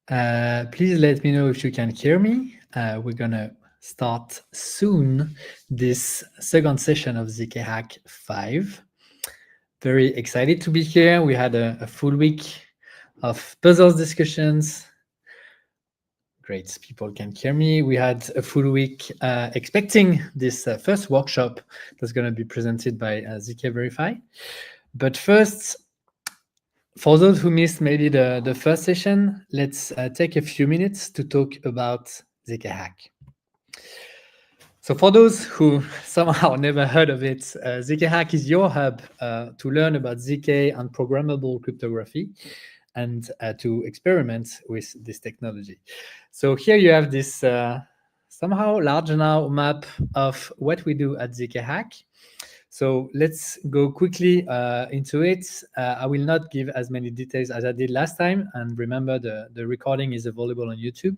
Please let me know if you can hear me. We're gonna start soon this second session of zkHack 5. Very excited to be here. We had a full week of puzzles discussions. Great, people can hear me. We had a full week expecting this first workshop that's going to be presented by zkVerify. But first, for those who missed maybe the first session, let's take a few minutes to talk about zkHack. So for those who somehow never heard of it, zkHack is your hub to learn about zk and programmable cryptography and to experiment with this technology. So here you have this somehow large now map of what we do at zkHack. So let's go quickly into it. I will not give as many details as I did last time. And remember, the recording is available on YouTube.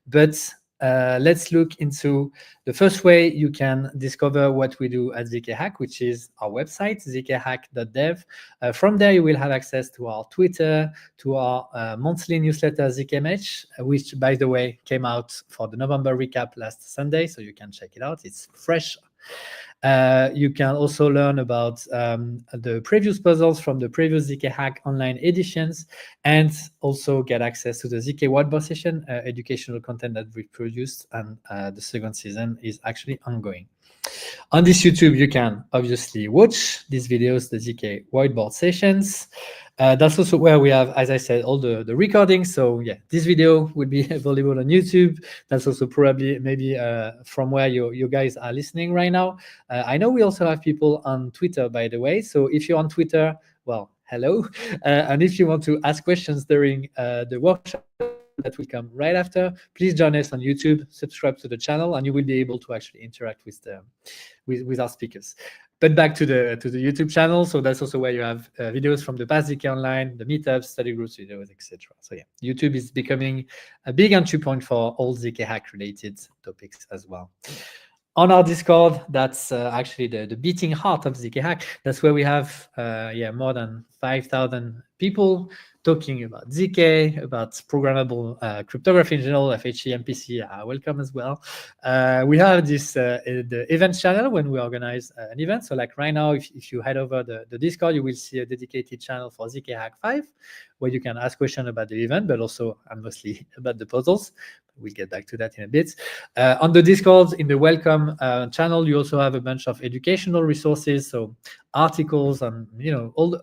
But let's look into the first way you can discover what we do at zkHack, which is our website, zkhack.dev. From there, you will have access to our Twitter, to our monthly newsletter, zkMH, which, by the way, came out for the November recap last Sunday. So you can check it out. It's fresh. You can also learn about the previous puzzles from the previous zkHack online editions, and also get access to the zk whiteboard session, educational content that we produced, and the second season is actually ongoing. On this YouTube, you can obviously watch these videos, the zk whiteboard sessions. That's also where we have, as I said, all the recordings. So yeah, this video will be available on YouTube. That's also probably maybe from where you guys are listening right now. I know we also have people on Twitter, by the way. So if you're on Twitter, well, hello. And if you want to ask questions during the workshop that will come right after, please join us on YouTube, subscribe to the channel, and you will be able to actually interact with our speakers. But back to the YouTube channel. So that's also where you have videos from the past zk Online, the meetups, study groups videos, etc. So yeah, YouTube is becoming a big entry point for all zkHack related topics as well. On our Discord, that's actually the beating heart of zkHack. That's where we have more than 5,000 people talking about zk, about programmable cryptography in general. FHE, MPC are welcome as well. We have this the events channel when we organize an event. So like right now, if you head over the Discord, you will see a dedicated channel for zkHack 5, where you can ask questions about the event, but also and mostly about the puzzles. We'll get back to that in a bit. On the Discord, in the welcome channel, you also have a bunch of educational resources, so articles and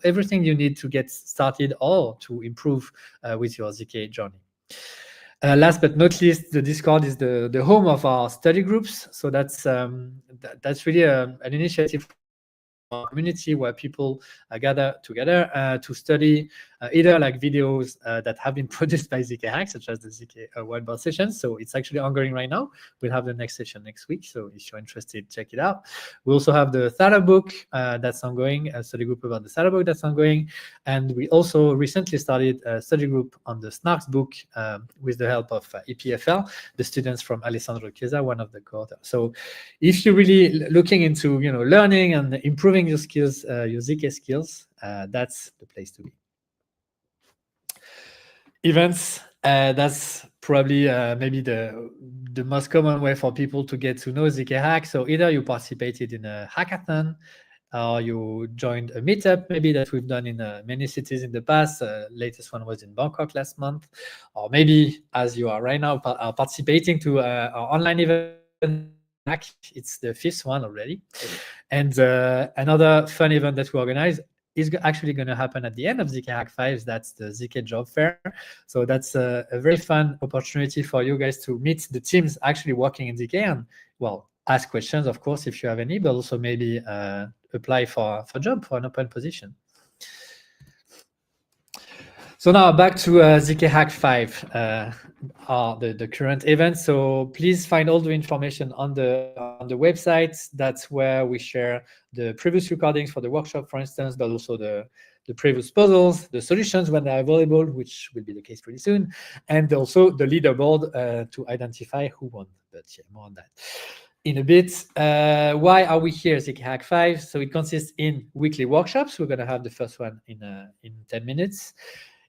everything you need to get started or to improve with your zk journey. Last but not least, the Discord is the home of our study groups. So that's really an initiative our community where people gather together to study either like videos that have been produced by zkHack, such as the zk whiteboard sessions. So it's actually ongoing right now. We'll have the next session next week. So if you're interested, check it out. We also have the Thada book that's ongoing, a study group about the Thada book that's ongoing. And we also recently started a study group on the Snarks book with the help of EPFL, the students from Alessandro Chiesa, one of the co-authors. So if you're really looking into learning and improving your skills, your zk skills, that's the place to be. Events, that's probably maybe the most common way for people to get to know zkHack. So either you participated in a hackathon, or you joined a meetup maybe that we've done in many cities in the past. Latest one was in Bangkok last month. Or maybe, as you are right now, are participating to our online event. It's the 5th one already. And another fun event that we organize is actually going to happen at the end of zkHack 5. That's the zk job fair. So that's a very fun opportunity for you guys to meet the teams actually working in zk and, well, ask questions, of course, if you have any, but also maybe apply for a job, for an open position. So now back to zkHack 5, the current event. So please find all the information on the website. That's where we share the previous recordings for the workshop, for instance, but also the previous puzzles, the solutions when they're available, which will be the case pretty soon, and also the leaderboard to identify who won. But yeah, more on that in a bit. Why are we here, zkHack 5? So it consists in weekly workshops. We're going to have the first one in 10 minutes.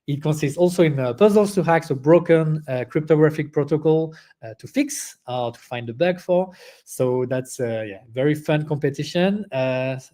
It consists also in puzzles to hack, so broken cryptographic protocol to fix or to find a bug for. So that's very fun competition.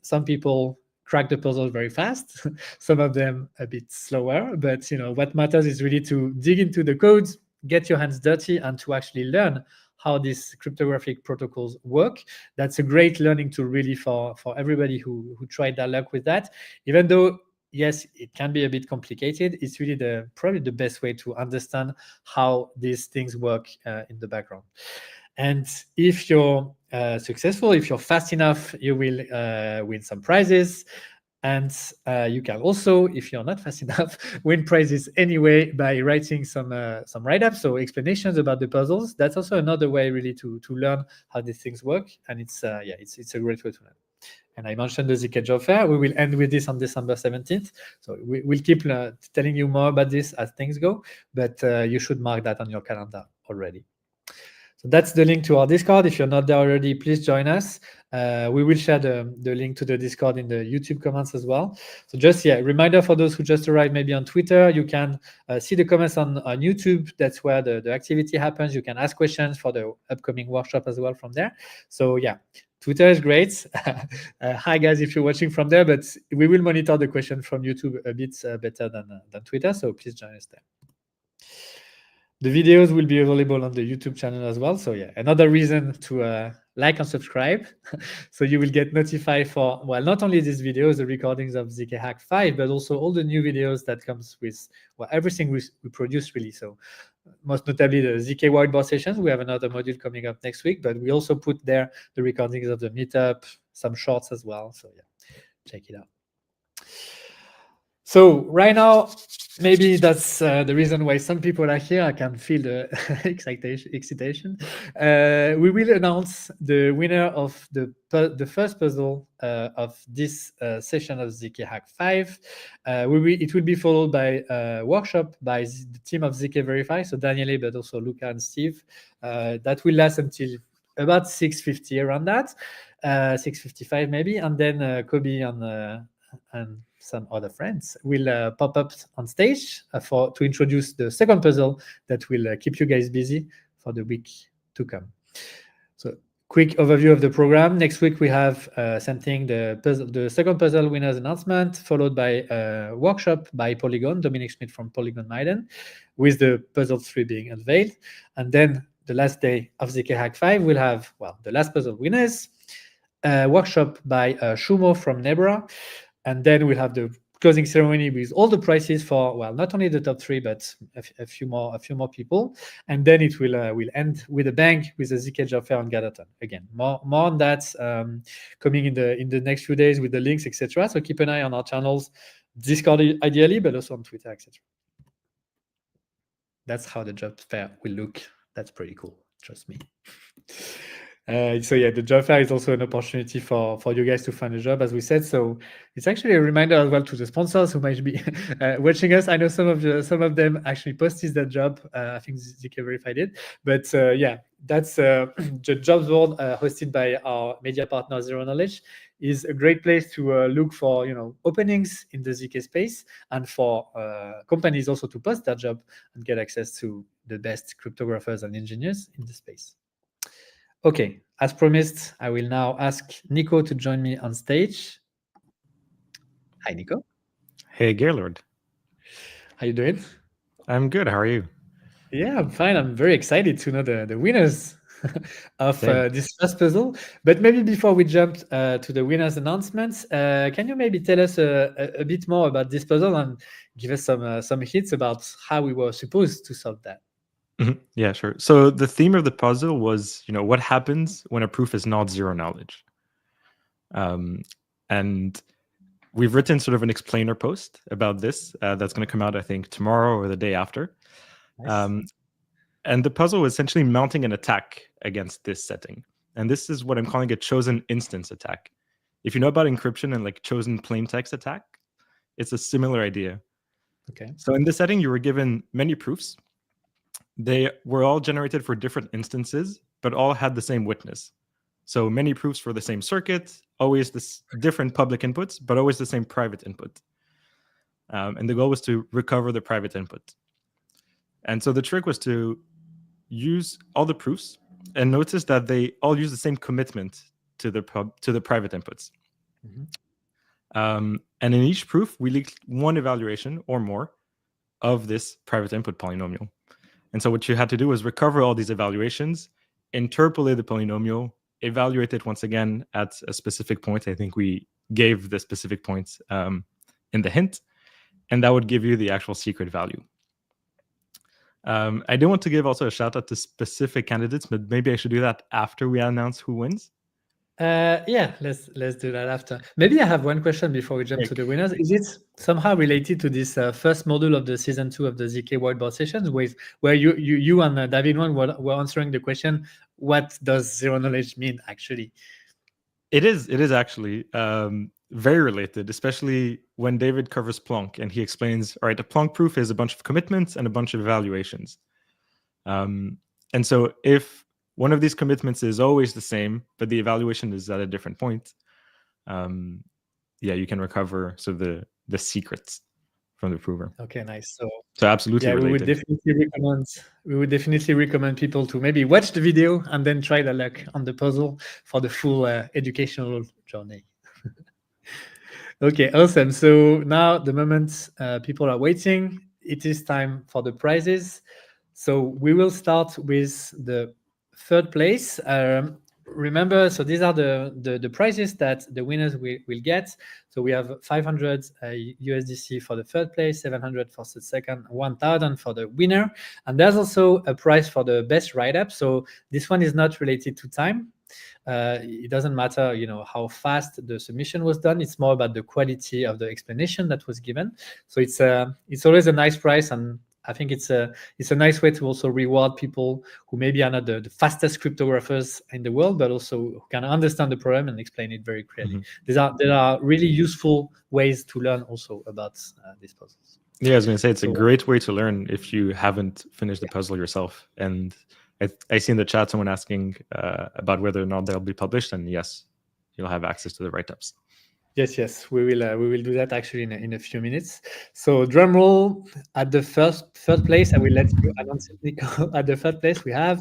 Some people crack the puzzle very fast, some of them a bit slower, but what matters is really to dig into the codes, get your hands dirty, and to actually learn how these cryptographic protocols work. That's a great learning tool really for everybody who tried their luck with that. Even though, yes, it can be a bit complicated, it's really probably the best way to understand how these things work in the background. And if you're successful, if you're fast enough, you will win some prizes. And you can also, if you're not fast enough, win prizes anyway by writing some write-ups, so explanations about the puzzles. That's also another way really to learn how these things work. And it's a great way to learn. And I mentioned the zk job fair. We will end with this on December 17th. So we'll keep telling you more about this as things go, but you should mark that on your calendar already. So that's the link to our Discord. If you're not there already, please join us. We will share the link to the Discord in the YouTube comments as well. So just, reminder for those who just arrived maybe on Twitter, you can see the comments on YouTube. That's where the activity happens. You can ask questions for the upcoming workshop as well from there. So Twitter is great. Hi guys, if you're watching from there, but we will monitor the question from YouTube a bit better than Twitter. So please join us there. The videos will be available on the YouTube channel as well. So another reason to like and subscribe. So you will get notified for, not only these videos, the recordings of zkHack 5, but also all the new videos that comes with everything we produce really. So most notably the ZK whiteboard sessions. We have another module coming up next week, but we also put there the recordings of the meetup, some shorts as well. So check it out. So right now, maybe that's the reason why some people are here. I can feel the excitation. We will announce the winner of the first puzzle of this session of zkHack 5. It will be followed by a workshop by the team of zkVerify, so Daniele, but also Luca and Steve. That will last until about 6:50, around that, 6:55 maybe, and then Kobe and some other friends will pop up on stage to introduce the second puzzle that will keep you guys busy for the week to come. So quick overview of the program. Next week we have something, the second puzzle winners announcement, followed by a workshop by Polygon, Dominic Schmidt from Polygon Maiden, with the puzzle 3 being unveiled. And then the last day of zkHack 5 will have, the last puzzle winners, a workshop by Shumo from Nebra. And then we'll have the closing ceremony with all the prizes for, not only the top 3, but a few more people. And then it will end with a bang with the zk job fair on Gatherton. Again, more on that coming in the next few days with the links, etc. So keep an eye on our channels, Discord ideally, but also on Twitter, etc. That's how the job fair will look. That's pretty cool. Trust me. The job fair is also an opportunity for you guys to find a job, as we said. So it's actually a reminder as well to the sponsors who might be watching us. I know some of them actually posted that job. I think zkVerify did, but that's the jobs board hosted by our media partner Zero Knowledge is a great place to look for openings in the zk space, and for companies also to post their job and get access to the best cryptographers and engineers in the space. Okay, as promised, I will now ask Nico to join me on stage. Hi, Nico. Hey, Gaylord. How you doing? I'm good. How are you? Yeah, I'm fine. I'm very excited to know the winners of this first puzzle. But maybe before we jump to the winners' announcements, can you maybe tell us a bit more about this puzzle and give us some hints about how we were supposed to solve that? Mm-hmm. Yeah, sure. So the theme of the puzzle was, what happens when a proof is not zero knowledge? And we've written sort of an explainer post about this that's going to come out, I think, tomorrow or the day after. Nice. And the puzzle was essentially mounting an attack against this setting. And this is what I'm calling a chosen instance attack. If you know about encryption and like chosen plain text attack, it's a similar idea. Okay. So in this setting, you were given many proofs. They were all generated for different instances, but all had the same witness. So many proofs for the same circuit, always this different public inputs, but always the same private input. And the goal was to recover the private input. And so the trick was to use all the proofs and notice that they all use the same commitment to the private inputs. And in each proof, we leaked one evaluation or more of this private input polynomial. And so what you had to do was recover all these evaluations, interpolate the polynomial, evaluate it once again at a specific point. I think we gave the specific points in the hint, and that would give you the actual secret value. I do want to give also a shout out to specific candidates, but maybe I should do that after we announce who wins. Yeah, let's do that after. Maybe I have one question before we jump to the winners. Is it somehow related to this first module of the season 2 of the ZK whiteboard sessions, where you and David one were answering the question, what does zero knowledge mean actually? It is actually very related, especially when David covers Plonk and he explains, all right, a Plonk proof is a bunch of commitments and a bunch of evaluations. And so if one of these commitments is always the same, but the evaluation is at a different point, you can recover the secrets from the prover. Okay, nice. So absolutely related. We would definitely recommend people to maybe watch the video and then try the luck on the puzzle for the full educational journey. Okay, awesome. So now the moment people are waiting, it is time for the prizes. So we will start with the third place. Remember, so these are the prizes that the winners will get. So we have 500 USDC for the third place, 700 for the second, 1,000 for the winner. And there's also a prize for the best write-up. So this one is not related to time. It doesn't matter, how fast the submission was done. It's more about the quality of the explanation that was given. So it's always a nice prize, and I think it's a nice way to also reward people who maybe are not the fastest cryptographers in the world, but also who can understand the problem and explain it very clearly. There are really useful ways to learn also about these puzzles. Yeah, I was going to say it's a great way to learn if you haven't finished the puzzle yourself. And I see in the chat someone asking about whether or not they'll be published, and yes, you'll have access to the write-ups. Yes, we will do that actually in a few minutes. So drum roll at the third place. I will let you announce it, Nico. At the third place, we have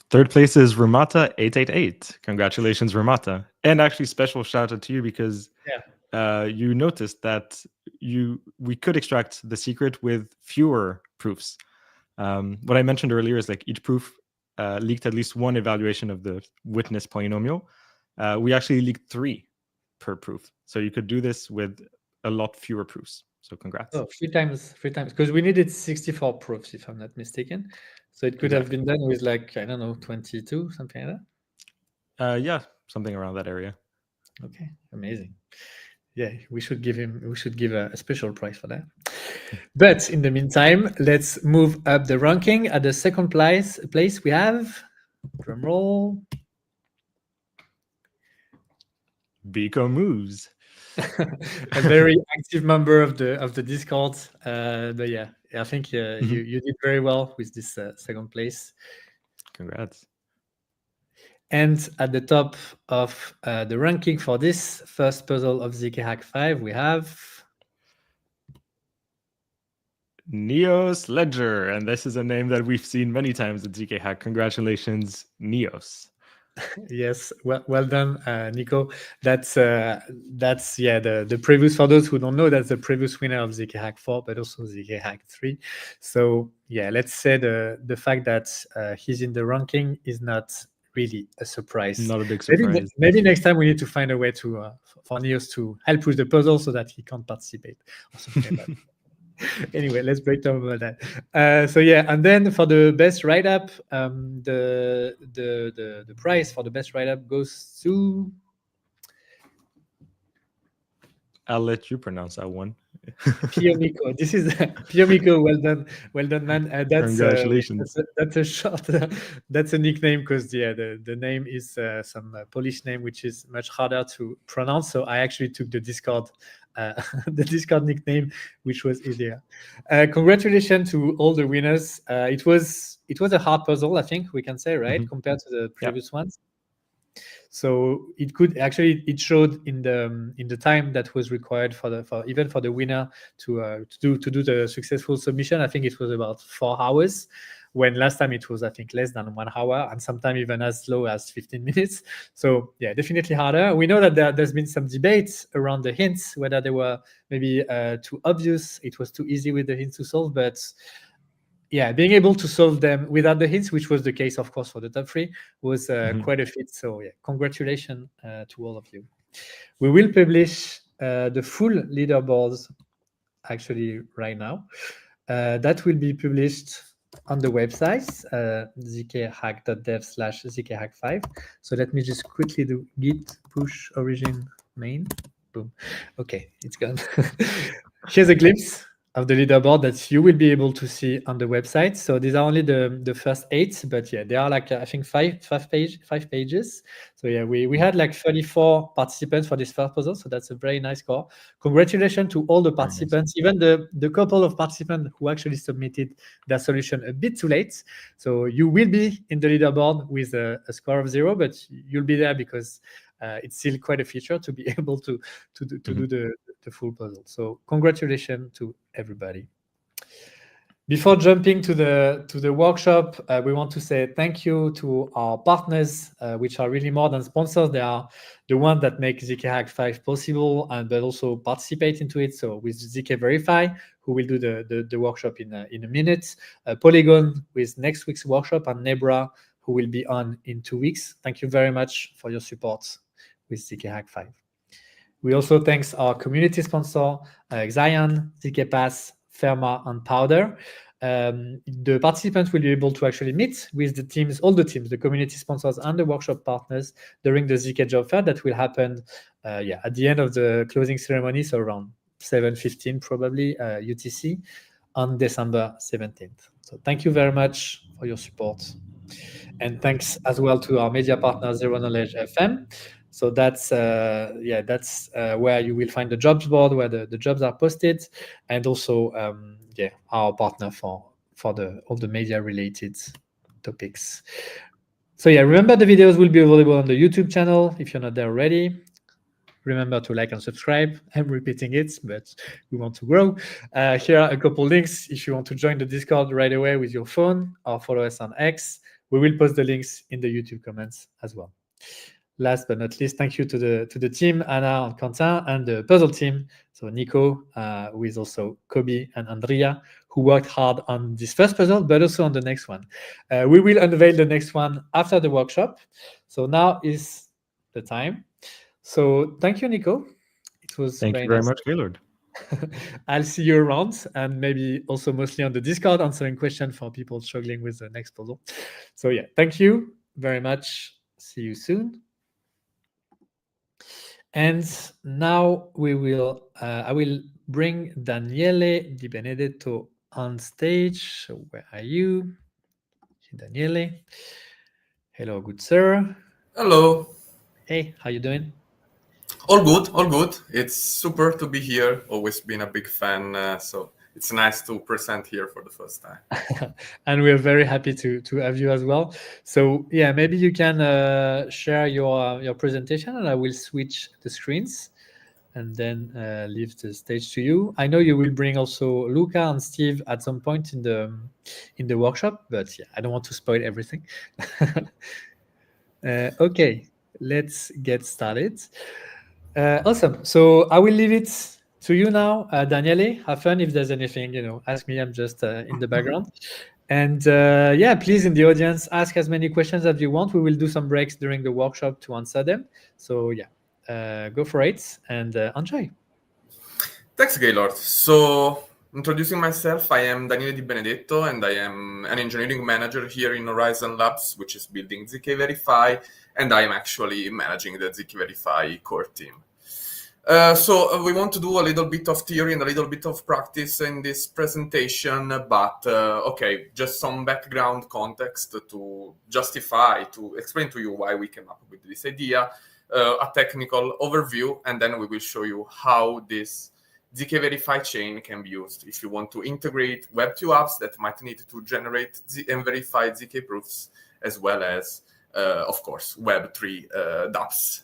third place is Ramata 888. Congratulations, Ramata! And actually, special shout out to you because you noticed that we could extract the secret with fewer proofs. What I mentioned earlier is like each proof leaked at least one evaluation of the witness polynomial. We actually leaked 3 per proof. So you could do this with a lot fewer proofs. So congrats. Oh, 3 times, because we needed 64 proofs, if I'm not mistaken. So it could have been done with 22, something like that. Yeah, something around that area. Okay, amazing. Yeah, we should give a special prize for that. But in the meantime, let's move up the ranking. At the second place we have, drum roll, Biko Moves. A very active member of the Discord. But yeah, I think you did very well with this second place. Congrats. And at the top of the ranking for this first puzzle of zkHack 5, we have Neos Ledger, and this is a name that we've seen many times at zkHack. Congratulations, Neos. Yes, well done, Nico. That's the previous, for those who don't know, that's the previous winner of zkHack 4, but also zkHack 3. So yeah, let's say the fact that he's in the ranking is not really a surprise. Not a big surprise. Maybe next time we need to find a way to for Neos to help with the puzzle so that he can't participate or something like that. Anyway, let's break down about that. So yeah, and then for the best write-up, the prize for the best write-up goes to. I'll let you pronounce that one. Pio Miko. This is Pio Miko. Well done, man. Congratulations. That's a short. That's a nickname because the name is some Polish name which is much harder to pronounce. So I actually took the Discord nickname, which was easier. Congratulations to all the winners. It was a hard puzzle, I think we can say, right, compared to the previous ones. So it could actually, it showed in the time that was required for the winner to do the successful submission. I think it was about 4 hours, when last time it was, I think, less than 1 hour, and sometimes even as low as 15 minutes. So yeah, definitely harder. We know that there's been some debates around the hints, whether they were maybe too obvious, it was too easy with the hints to solve, but yeah, being able to solve them without the hints, which was the case, of course, for the top 3, was quite a feat. So yeah, congratulations to all of you. We will publish the full leaderboards actually right now. That will be published on the website, zkhack.dev/zkhack5. So let me just quickly do git push origin main. Boom. Okay, it's gone. Here's a glimpse of the leaderboard that you will be able to see on the website. So these are only the first 8, but yeah, there are like I think five pages. So yeah, we had like 34 participants for this first puzzle, so that's a very nice score. Congratulations to all the participants, even the couple of participants who actually submitted their solution a bit too late. So you will be in the leaderboard with a score of 0, but you'll be there because it's still quite a feature to be able to do the full puzzle. So congratulations to everybody. Before jumping to the workshop, we want to say thank you to our partners, which are really more than sponsors. They are the ones that make zkhack5 possible, but also participate into it. So with zkVerify, who will do the workshop in a minute, Polygon with next week's workshop, and Nebra, who will be on in 2 weeks. Thank you very much for your support with zkhack5. We also thanks our community sponsor, Xion, zkPass, Ferma, and Powder. The participants will be able to actually meet with the teams, all the teams, the community sponsors and the workshop partners during the ZK Job Fair that will happen at the end of the closing ceremony, so around 7:15 probably UTC on December 17th. So thank you very much for your support. And thanks as well to our media partner, Zero Knowledge FM. So that's where you will find the jobs board, where the jobs are posted, and also our partner for all the media related topics. So yeah, remember the videos will be available on the YouTube channel if you're not there already. Remember to like and subscribe. I'm repeating it, but we want to grow. Here are a couple links if you want to join the Discord right away with your phone or follow us on X. We will post the links in the YouTube comments as well. Last but not least, thank you to the team, Anna and Quentin, and the puzzle team. So Nico, who is also Kobe and Andrea, who worked hard on this first puzzle, but also on the next one. We will unveil the next one after the workshop. So now is the time. So thank you, Nico. It was thank you very much, Gaylord. I'll see you around, and maybe also mostly on the Discord answering questions for people struggling with the next puzzle. So yeah, thank you very much. See you soon. And now I will bring Daniele Di Benedetto on stage. So where are you? Daniele. Hello, good sir. Hello. Hey, how you doing? All good, all good. It's super to be here. Always been a big fan, so it's nice to present here for the first time. And we're very happy to have you as well. So yeah, maybe you can share your presentation, and I will switch the screens and then leave the stage to you. I know you will bring also Luca and Steve at some point in the workshop, but yeah, I don't want to spoil everything. Okay, let's get started. Awesome. So I will leave it to you now, Daniele. Have fun. If there's anything, ask me. I'm just in the background. And yeah, please, in the audience, ask as many questions as you want. We will do some breaks during the workshop to answer them. So yeah, go for it and enjoy. Thanks, Gaylord. So, introducing myself, I am Daniele Di Benedetto, and I am an engineering manager here in Horizon Labs, which is building zkVerify, and I am actually managing the zkVerify core team. So we want to do a little bit of theory and a little bit of practice in this presentation, but okay, just some background context to explain to you why we came up with this idea, a technical overview, and then we will show you how this zkVerify chain can be used if you want to integrate Web2 apps that might need to generate and verify zk proofs, as well as of course, Web3 dApps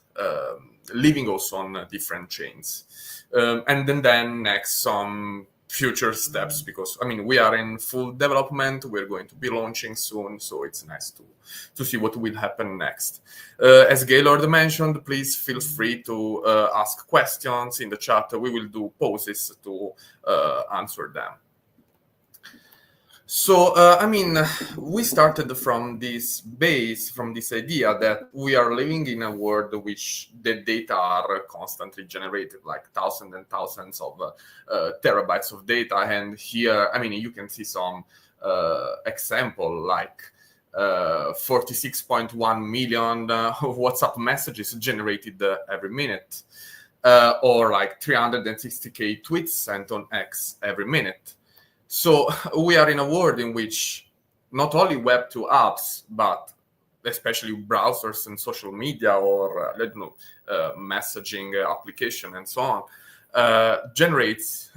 living also on different chains. And then next, some future steps, because I mean we are in full development, we're going to be launching soon, so it's nice to see what will happen next. As Gaylord mentioned, please feel free to ask questions in the chat. We will do pauses to answer them. So, I mean, we started from this base, from this idea that we are living in a world in which the data are constantly generated, like thousands and thousands of terabytes of data. And here, I mean, you can see some example, like 46.1 million WhatsApp messages generated every minute, or like 360K tweets sent on X every minute. So we are in a world in which not only Web2 apps, but especially browsers and social media or messaging application and so on, generates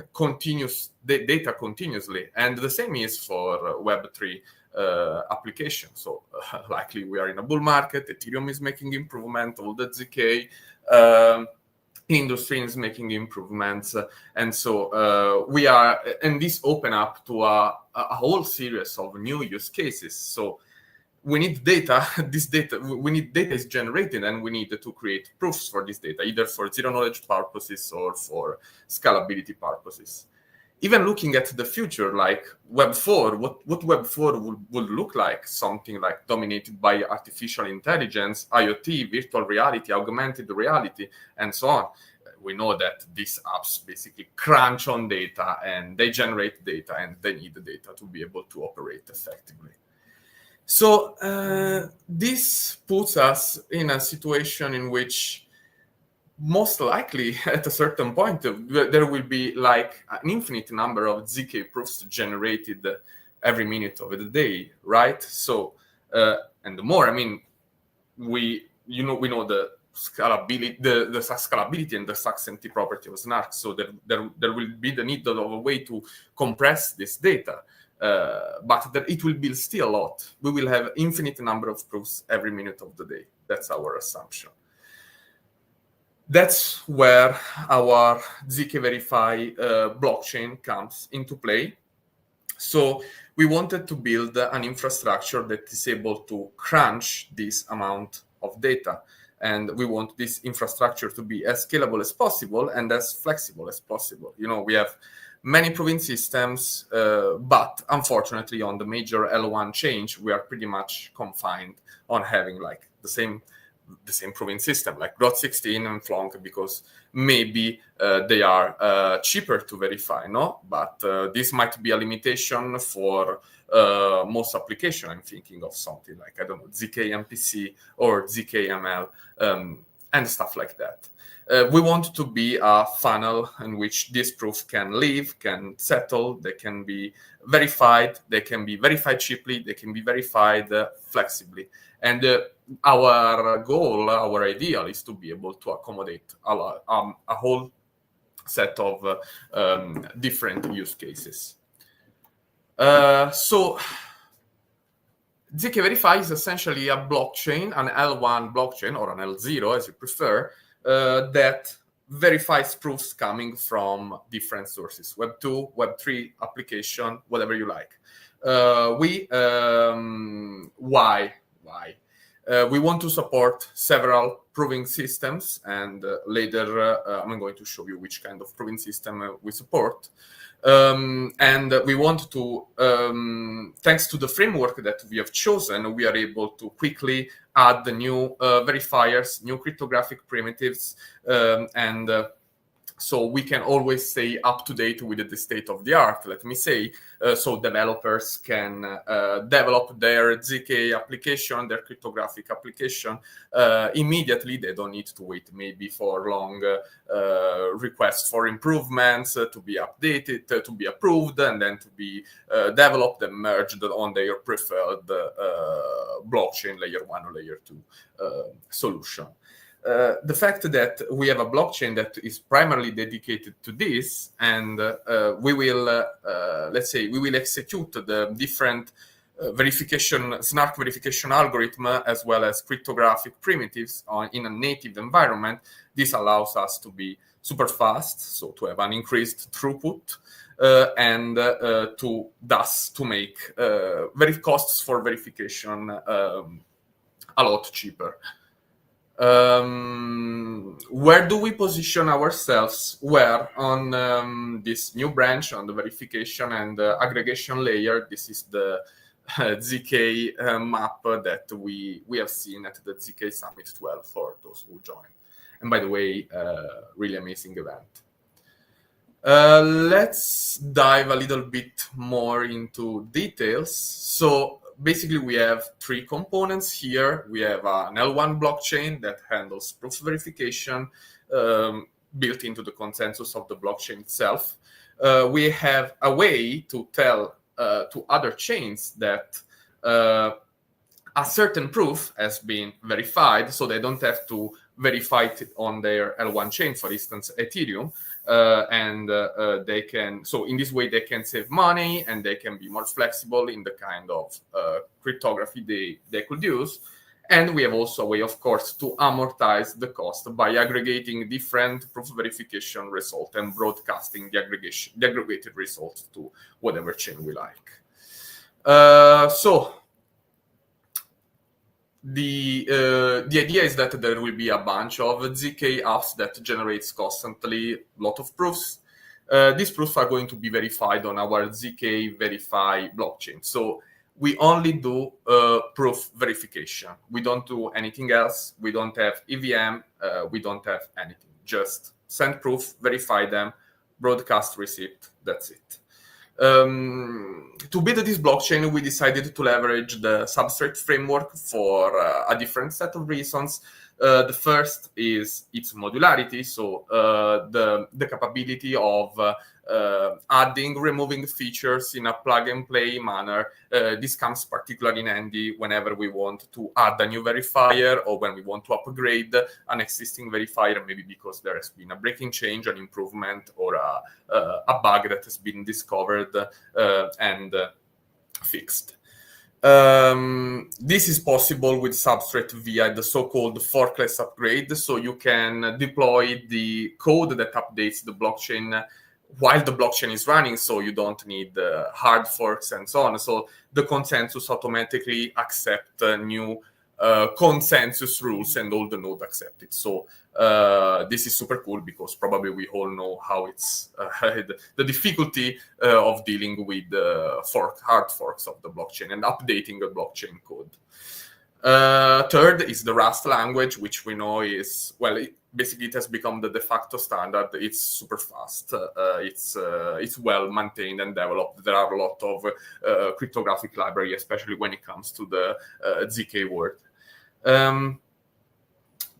data continuously. And the same is for Web3 application. So likely we are in a bull market, Ethereum is making improvement, all the zk industry is making improvements, and so we are, and this open up to a whole series of new use cases. So we need data. We need data is generated, and we need to create proofs for this data, either for zero knowledge purposes or for scalability purposes. Even looking at the future, like Web 4, what Web 4 would look like, something like dominated by artificial intelligence, IoT, virtual reality, augmented reality, and so on. We know that these apps basically crunch on data, and they generate data, and they need the data to be able to operate effectively. So this puts us in a situation in which most likely at a certain point there will be like an infinite number of zk proofs generated every minute of the day, right? So and the more, I mean, we know the scalability, the scalability and the succinctity property of Snark, so there will be the need of a way to compress this data, but that it will be still a lot. We will have infinite number of proofs every minute of the day. That's our assumption. That's where our zkVerify blockchain comes into play. So we wanted to build an infrastructure that is able to crunch this amount of data. And we want this infrastructure to be as scalable as possible and as flexible as possible. You know, we have many proving systems, but unfortunately on the major L1 change, we are pretty much confined on having like the same proving system, like Grot16 and Flonk, because maybe they are cheaper to verify, no? But this might be a limitation for most application. I'm thinking of something like, I don't know, zkMPC or zkML and stuff like that. We want to be a funnel in which this proof can live, can settle, they can be verified cheaply, they can be verified flexibly. And our goal, our ideal is to be able to accommodate a whole set of different use cases. So zkVerify is essentially a blockchain, an L1 blockchain or an L0 as you prefer, that verifies proofs coming from different sources, Web 2, Web 3, application, whatever you like. Why? We want to support several proving systems, and later I'm going to show you which kind of proving system we support. And we want to, thanks to the framework that we have chosen, we are able to quickly add the new verifiers, new cryptographic primitives, and so we can always stay up to date with the state of the art, let me say, so developers can develop their zk application, their cryptographic application immediately. They don't need to wait maybe for long requests for improvements to be updated, to be approved, and then to be developed and merged on their preferred blockchain, layer 1 or layer 2 solution. The fact that we have a blockchain that is primarily dedicated to this, and we will, let's say, we will execute the different snark verification algorithm, as well as cryptographic primitives in a native environment. This allows us to be super fast, so to have an increased throughput, and to make costs for verification a lot cheaper. Where do we position ourselves? Where on this new branch, on the verification and aggregation layer. This is the zk map that we have seen at the zk Summit 12 for those who joined. And by the way, really amazing event. Let's dive a little bit more into details. So basically, we have three components here. We have an L1 blockchain that handles proof verification built into the consensus of the blockchain itself. We have a way to tell to other chains that a certain proof has been verified, so they don't have to verify it on their L1 chain, for instance, Ethereum. They can, so in this way, they can save money and they can be more flexible in the kind of cryptography they could use. And we have also a way, of course, to amortize the cost by aggregating different proof verification results and broadcasting the aggregated results to whatever chain we like. So the idea is that there will be a bunch of zk apps that generates constantly a lot of proofs. These proofs are going to be verified on our zkVerify blockchain. So we only do proof verification. We don't do anything else. We don't have EVM. We don't have anything. Just send proof, verify them, broadcast receipt. That's it. To build this blockchain, we decided to leverage the Substrate framework for a different set of reasons. The first is its modularity, so the capability of adding, removing features in a plug-and-play manner. This comes particularly handy whenever we want to add a new verifier or when we want to upgrade an existing verifier, maybe because there has been a breaking change, an improvement, or a bug that has been discovered and fixed. This is possible with Substrate via the so-called forkless upgrade. So you can deploy the code that updates the blockchain while the blockchain is running, so you don't need hard forks and so on. So the consensus automatically accepts new consensus rules and all the nodes accept it. So this is super cool because probably we all know how it's the difficulty of dealing with hard forks of the blockchain and updating the blockchain code. Third is the Rust language, which we know is, well, basically it has become the de facto standard. It's super fast. It's well maintained and developed. There are a lot of cryptographic library, especially when it comes to the zk world.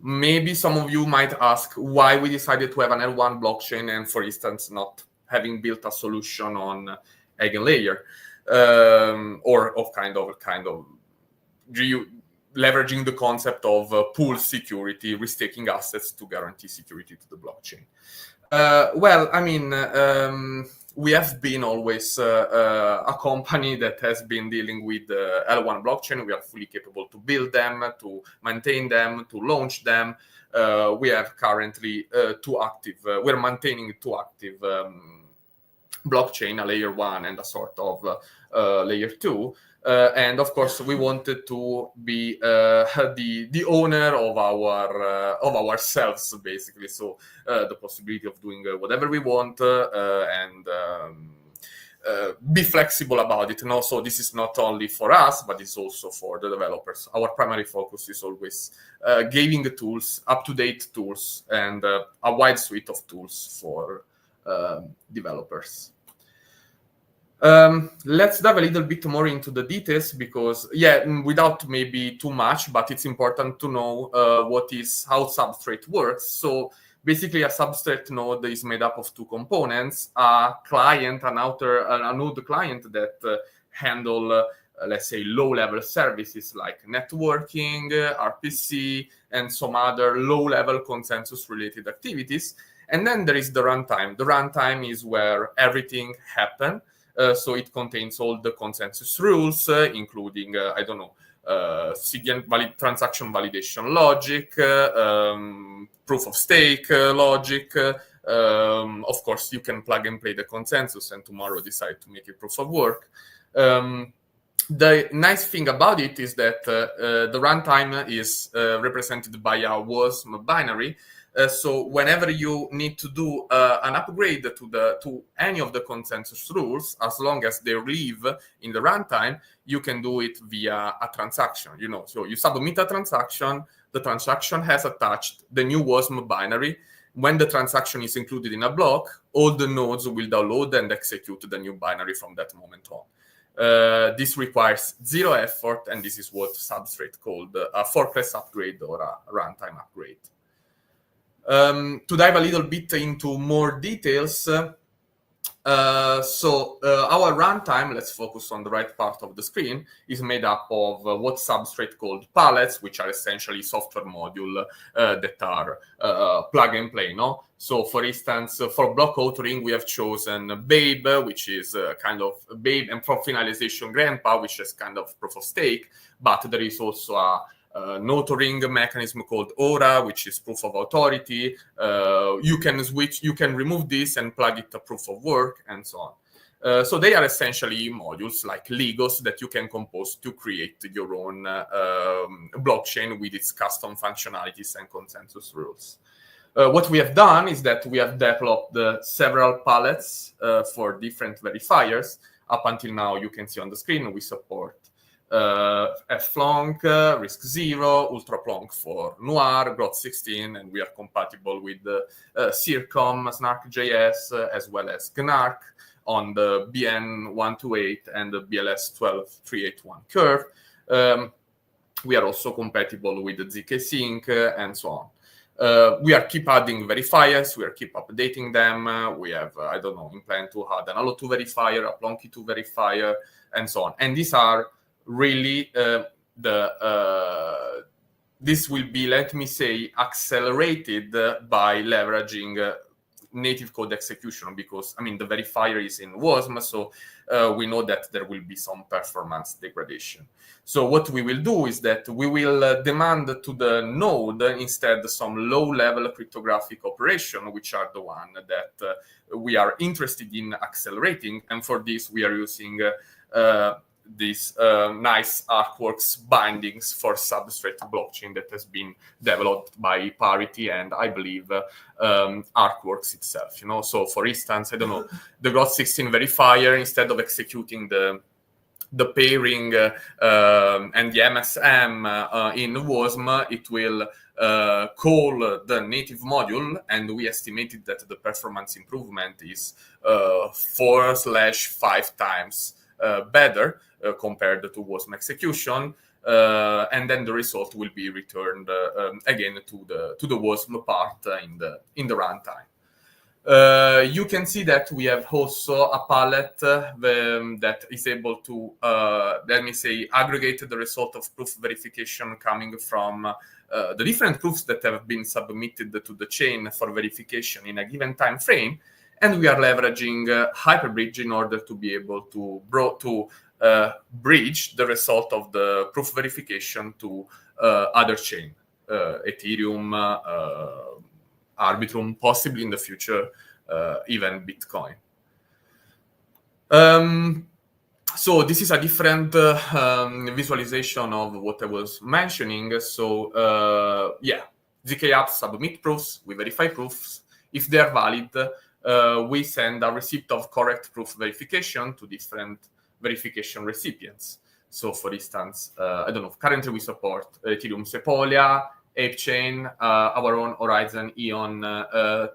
Maybe some of you might ask why we decided to have an L1 blockchain and, for instance, not having built a solution on EigenLayer or of kind of leveraging the concept of pool security, restaking assets to guarantee security to the blockchain. Well, I mean, we have been always a company that has been dealing with L1 blockchain. We are fully capable to build them, to maintain them, to launch them. We have currently we're maintaining two active blockchain, a layer 1 and a sort of layer 2. And of course, we wanted to be the owner of ourselves, basically. So the possibility of doing whatever we want and be flexible about it. And also, this is not only for us, but it's also for the developers. Our primary focus is always giving the tools, up-to-date tools, and a wide suite of tools for developers. Let's dive a little bit more into the details because, without maybe too much, but it's important to know how Substrate works. So basically, a Substrate node is made up of two components: a client, a node client that handle, let's say, low-level services like networking, RPC, and some other low-level consensus-related activities. And then there is the runtime. The runtime is where everything happens. So it contains all the consensus rules, including, transaction validation logic, proof of stake logic. Of course, you can plug and play the consensus and tomorrow decide to make it proof of work. The nice thing about it is that the runtime is represented by a WASM binary. So whenever you need to do an upgrade to any of the consensus rules, as long as they live in the runtime, you can do it via a transaction. So you submit a transaction, the transaction has attached the new WASM binary. When the transaction is included in a block, all the nodes will download and execute the new binary from that moment on. This requires zero effort, and this is what Substrate called a forkless upgrade or a runtime upgrade. To dive a little bit into more details, our runtime, let's focus on the right part of the screen, is made up of what Substrate called pallets, which are essentially software modules that are plug and play. No? So, for instance, for block authoring, we have chosen Babe, which is kind of Babe, and for finalization, Grandpa, which is kind of proof of stake. But there is also a authoring mechanism called Aura, which is proof of authority. You can remove this and plug it to proof of work, and so on. So they are essentially modules like Legos that you can compose to create your own blockchain with its custom functionalities and consensus rules. What we have done is that we have developed several palettes for different verifiers. Up until now, you can see on the screen, we support FLONK, RISC-0, UltraPlonk for Noir, Grot16, and we are compatible with CIRCOM, Snark.js, as well as GNARC on the BN128 and the BLS12381 curve. We are also compatible with the zkSync and so on. We are keep adding verifiers, we are keep updating them. We have, in plan to add an Allo2 verifier, a Plonky2 verifier, and so on. And these are really this will be, let me say, accelerated by leveraging native code execution, because the verifier is in WASM, so we know that there will be some performance degradation. So what we will do is that we will demand to the node instead some low-level cryptographic operation, which are the one that we are interested in accelerating, and for this we are using these nice Arcworks bindings for Substrate blockchain that has been developed by Parity and I believe Arcworks itself. So for instance, the Grot16 verifier, instead of executing the pairing and the MSM in WASM, it will call the native module, and we estimated that the performance improvement is 4/5 times better compared to WASM execution, and then the result will be returned again to the WASM part in the runtime. You can see that we have also a palette that is able to, aggregate the result of proof verification coming from the different proofs that have been submitted to the chain for verification in a given time frame. And we are leveraging Hyperbridge in order to be able to bridge the result of the proof verification to other chain, Ethereum, Arbitrum, possibly in the future, even Bitcoin. So this is a different visualization of what I was mentioning. So zk apps submit proofs, we verify proofs. If they are valid, we send a receipt of correct proof verification to different verification recipients. So, for instance, currently we support Ethereum Sepolia, ApeChain, our own Horizon Eon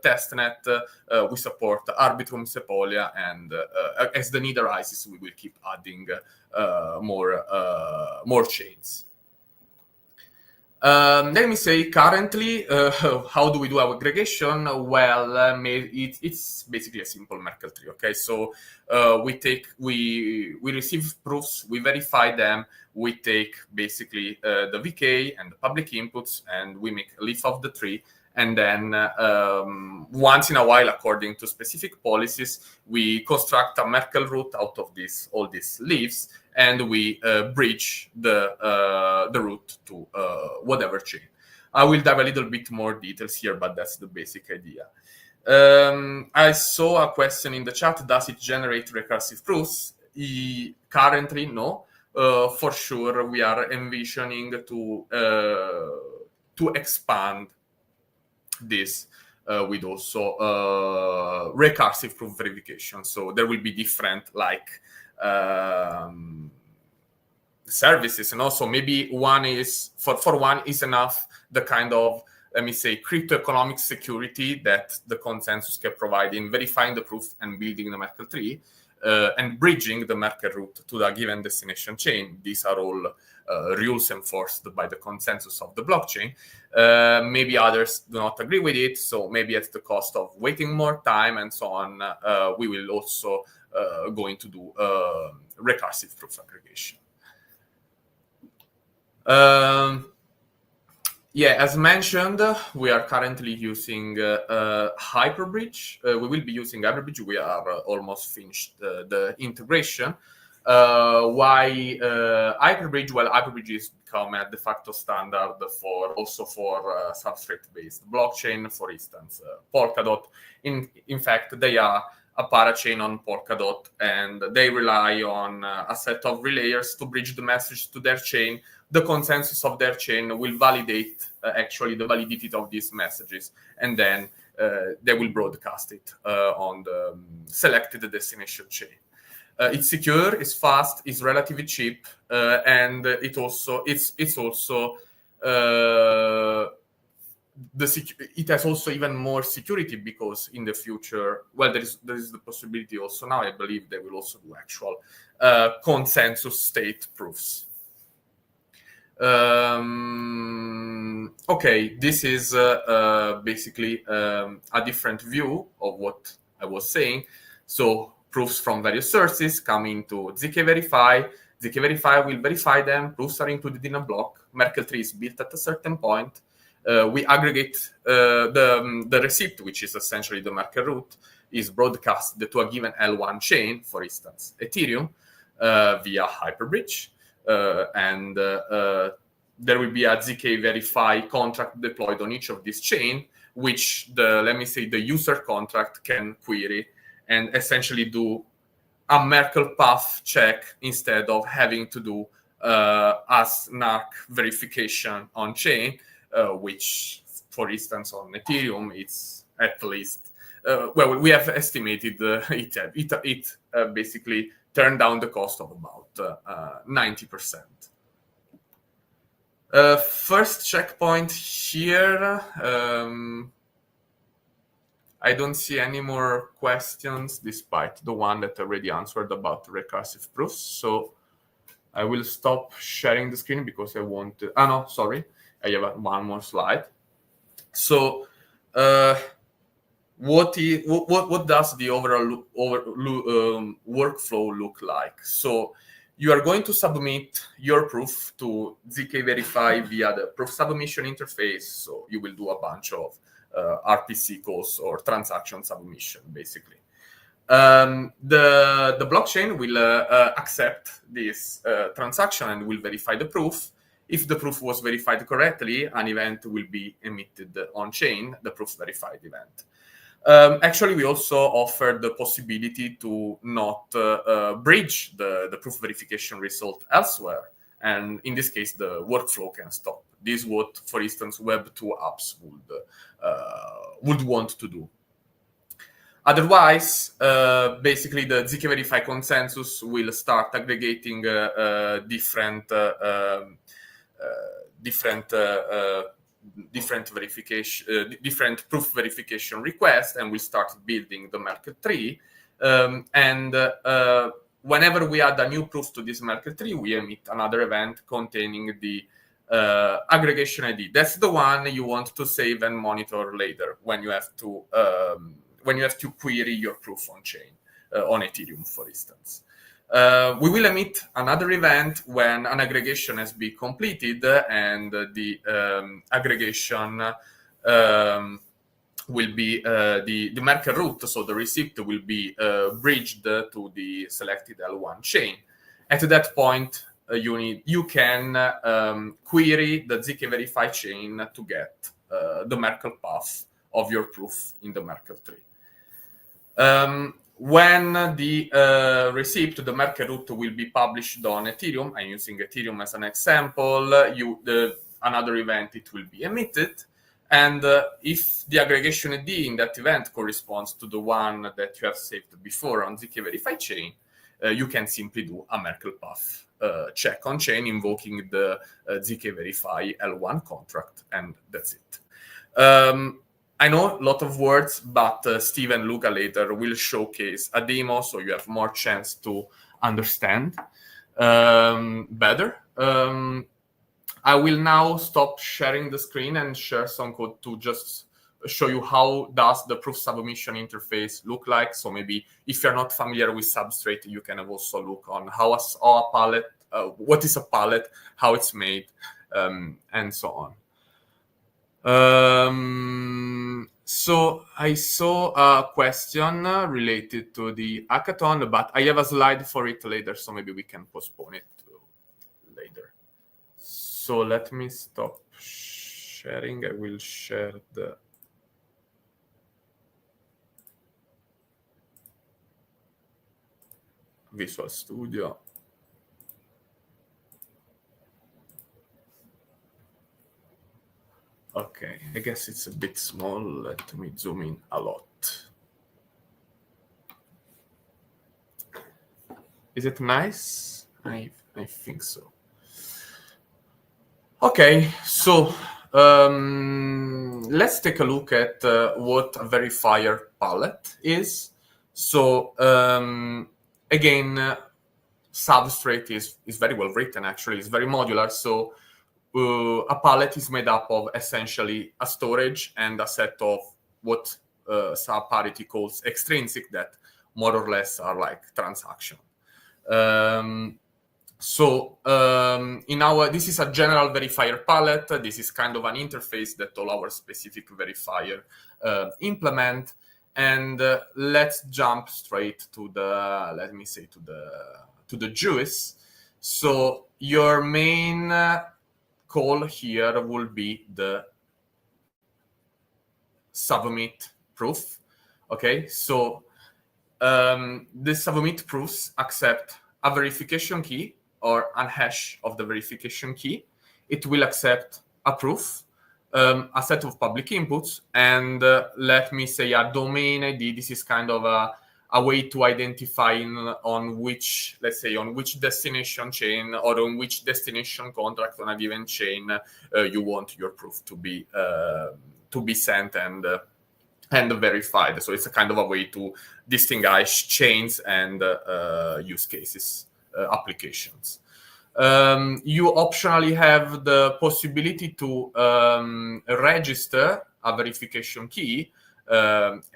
testnet. We support Arbitrum Sepolia, and as the need arises, we will keep adding more chains. Let me say currently, how do we do our aggregation? Well, it's basically a simple Merkle tree. Okay, so we receive proofs, we verify them, we take basically the VK and the public inputs, and we make a leaf of the tree, and then once in a while, according to specific policies, we construct a Merkle root out of all these leaves, and we bridge the root to whatever chain. I will dive a little bit more details here, but that's the basic idea. I saw a question in the chat: does it generate recursive proofs? Currently, no. For sure, we are envisioning to expand this with also recursive proof verification. So there will be different services, and also maybe one is for one is enough the kind of, let me say, crypto economic security that the consensus can provide in verifying the proof and building the Merkle tree, and bridging the Merkle root to the given destination chain. These are all rules enforced by the consensus of the blockchain. Maybe others do not agree with it, so maybe at the cost of waiting more time and so on, we will also going to do recursive proof aggregation. Yeah, as mentioned, we are currently using Hyperbridge. We will be using Hyperbridge. We are almost finished the integration. Why Hyperbridge? Well, Hyperbridge is become a de facto standard for substrate-based blockchain. For instance, Polkadot. In fact, they are a parachain on Polkadot, and they rely on a set of relayers to bridge the message to their chain. The consensus of their chain will validate actually the validity of these messages, and then they will broadcast it on the selected destination chain. It's secure, it's fast, it's relatively cheap, and it's also it has also even more security, because in the future, well, there is the possibility also now, I believe they will also do actual consensus state proofs. Okay, this is basically a different view of what I was saying. So proofs from various sources coming to zkVerify. zkVerify will verify them. Proofs are included in a block. Merkle tree is built at a certain point. We aggregate the receipt, which is essentially the Merkle root, is broadcast to a given L1 chain, for instance, Ethereum, via Hyperbridge. And there will be a zkVerify contract deployed on each of these chains, which let me say, the user contract can query and essentially do a Merkle path check instead of having to do a snark verification on chain, which, for instance, on Ethereum, it's at least, well, we have estimated it basically turned down the cost of about 90%. First checkpoint here. I don't see any more questions, despite the one that I already answered about recursive proofs. So I will stop sharing the screen because I want to. No, sorry. I have one more slide. So what does the overall workflow look like? So you are going to submit your proof to zkVerify via the proof submission interface. So you will do a bunch of RPC calls or transaction submission, basically. The blockchain will accept this transaction and will verify the proof. If the proof was verified correctly, an event will be emitted on chain, the proof verified event. Actually, we also offer the possibility to not bridge the proof verification result elsewhere. And in this case, the workflow can stop. This is what, for instance, Web2 apps would want to do. Otherwise, basically, the zkVerify consensus will start aggregating different proof verification requests, and we start building the Merkle tree. Whenever we add a new proof to this Merkle tree, we emit another event containing the aggregation ID. That's the one you want to save and monitor later when you have to query your proof on chain, on Ethereum, for instance. We will emit another event when an aggregation has been completed and the aggregation will be the Merkle root, so the receipt will be bridged to the selected L1 chain. At that point, you can query the zkVerify chain to get the Merkle path of your proof in the Merkle tree. When the receipt, the Merkle root, will be published on Ethereum, I'm using Ethereum as an example, another event, it will be emitted. And if the aggregation ID in that event corresponds to the one that you have saved before on zkVerify chain, you can simply do a Merkle path check on chain invoking the zkVerify L1 contract, and that's it. I know a lot of words, but Steve and Luca later will showcase a demo, so you have more chance to understand better. I will now stop sharing the screen and share some code to just show you how does the proof submission interface look like. So maybe if you're not familiar with Substrate, you can also look on how a pallet, what is a pallet, how it's made, and so on. So I saw a question related to the hackathon, but I have a slide for it later, so maybe we can postpone it later. So let me stop sharing. I will share the Visual Studio. Okay, I guess it's a bit small. Let me zoom in a lot. Is it nice? I think so. Okay, so let's take a look at what a verifier pallet is. So again, Substrate is very well written, actually. It's very modular. So a pallet is made up of essentially a storage and a set of what Subparity calls extrinsic, that more or less are like transaction. This is a general verifier palette. This is kind of an interface that all our specific verifier implement. And let's jump straight to the, let me say, to the juice. So your main call here will be the submit proof. Okay, so the submit proofs accept a verification key or a hash of the verification key. It will accept a proof, a set of public inputs, and let me say a domain ID. This is kind of a way to identify on which, let's say, on which destination chain or on which destination contract on a given chain you want your proof to be sent and verified. So it's a kind of a way to distinguish chains and use cases, applications. You optionally have the possibility to register a verification key.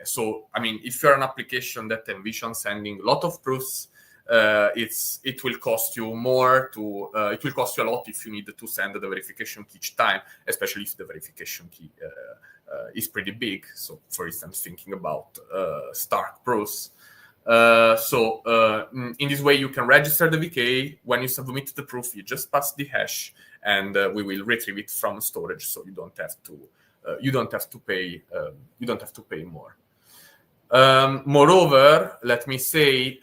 So, I mean, if you're an application that envisions sending a lot of proofs, it will cost you more to, it will cost you a lot if you need to send the verification key each time, especially if the verification key is pretty big. So, for instance, thinking about Stark proofs. In this way, you can register the VK. When you submit the proof, you just pass the hash, and we will retrieve it from storage. So you don't have to pay more. Moreover, let me say,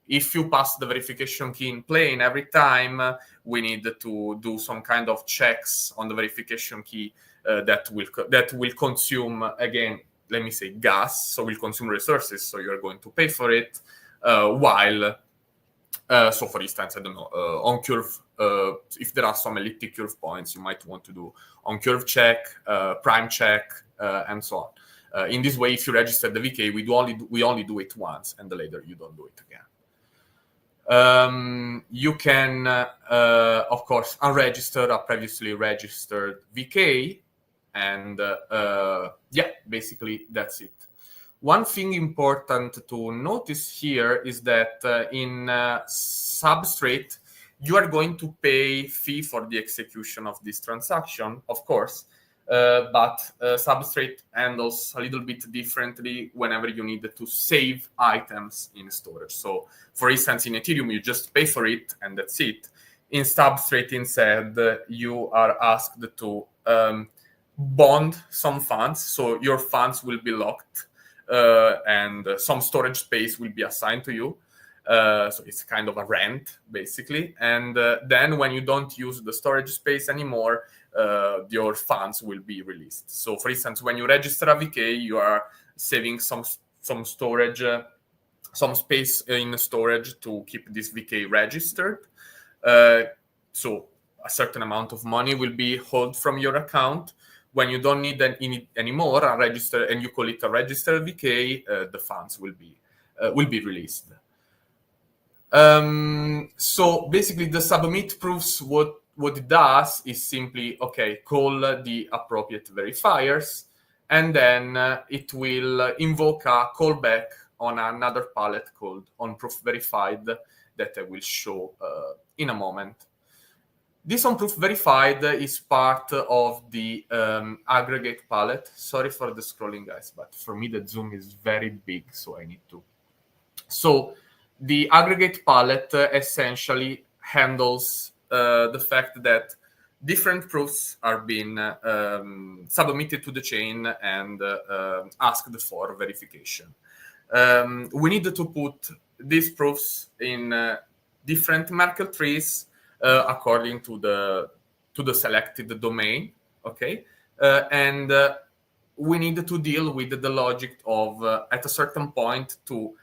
if you pass the verification key in plain every time, we need to do some kind of checks on the verification key that will consume, again, let me say, gas, so will consume resources, so you're going to pay for it, while, so for instance, I don't know, on curve, if there are some elliptic curve points, you might want to do on curve check, prime check, and so on. In this way, if you register the VK, we only do it once, and later you don't do it again. You can, of course, unregister a previously registered VK, and yeah, basically that's it. One thing important to notice here is that in Substrate, you are going to pay fee for the execution of this transaction, of course, but Substrate handles a little bit differently whenever you need to save items in storage. So, for instance, in Ethereum, you just pay for it and that's it. In Substrate, instead, you are asked to bond some funds, so your funds will be locked and some storage space will be assigned to you. So it's kind of a rent, basically. And then when you don't use the storage space anymore, your funds will be released. So, for instance, when you register a VK, you are saving some storage, some space in storage to keep this VK registered. So a certain amount of money will be held from your account. When you don't need anymore a register, and you call it a registered VK, the funds will be released. So basically, the submit proofs, what it does is simply, call the appropriate verifiers, and then it will invoke a callback on another palette called onProofVerified that I will show in a moment. This onProofVerified is part of the aggregate palette. Sorry for the scrolling, guys, but for me the zoom is very big, so I need to. So the aggregate palette essentially handles the fact that different proofs are being submitted to the chain and asked for verification. We need to put these proofs in different Merkle trees according to the selected domain, and we need to deal with the logic of at a certain point to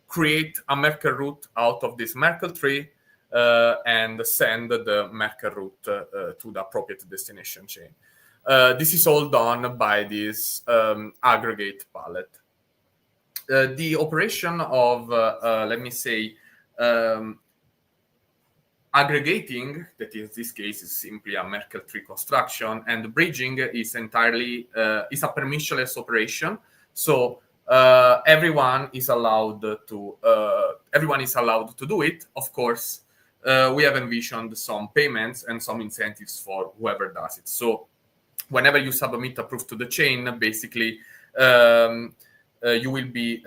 create a Merkle root out of this Merkle tree and send the Merkle root to the appropriate destination chain. This is all done by this aggregate palette. The operation of, let me say, aggregating, that in this case is simply a Merkle tree construction, and bridging is entirely is a permissionless operation. So everyone is allowed to do it. Of course, we have envisioned some payments and some incentives for whoever does it. So whenever you submit a proof to the chain, basically you will be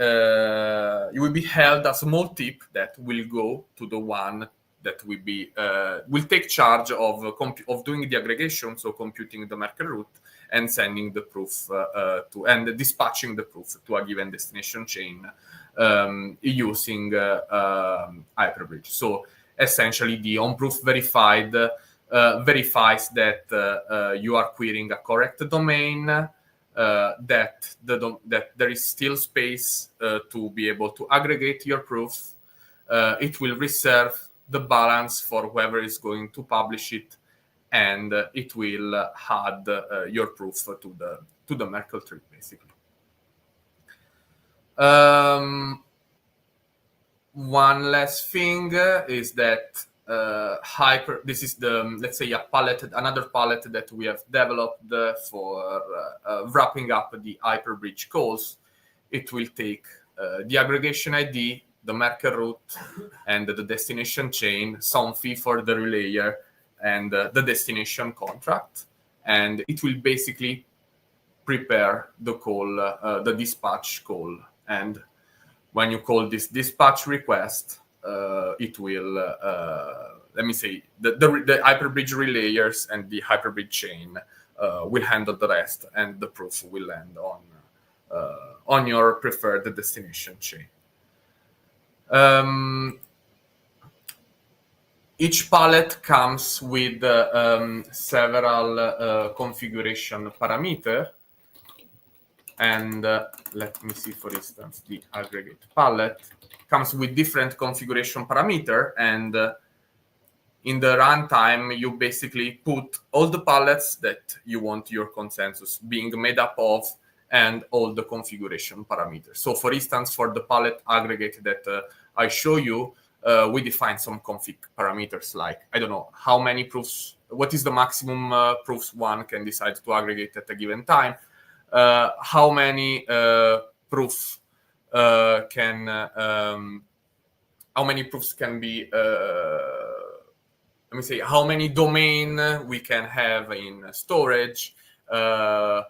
held a small tip that will go to the one that will take charge of doing the aggregation, so computing the Merkle root and sending the proof and dispatching the proof to a given destination chain using Hyperbridge. So essentially, the onProofVerified verifies that you are querying a correct domain, that there is still space to be able to aggregate your proof. It will reserve the balance for whoever is going to publish it, and it will add your proof to the Merkle tree, basically. One last thing is that this is let's say another palette that we have developed for wrapping up the Hyperbridge calls. It will take the aggregation ID, the Merkle root, and the destination chain, some fee for the relayer, and the destination contract. And it will basically prepare the call, the dispatch call. And when you call this dispatch request, it will, let me say, the Hyperbridge relayers and the Hyperbridge chain will handle the rest, and the proof will land on your preferred destination chain. Each palette comes with several configuration parameters. And let me see, for instance, the aggregate palette comes with different configuration parameters. And in the runtime, you basically put all the palettes that you want your consensus being made up of, and all the configuration parameters. So, for instance, for the palette aggregate that I show you, we define some config parameters like, I don't know, how many proofs, what is the maximum proofs one can decide to aggregate at a given time, how many proofs can be, let me say, how many domain we can have in storage, how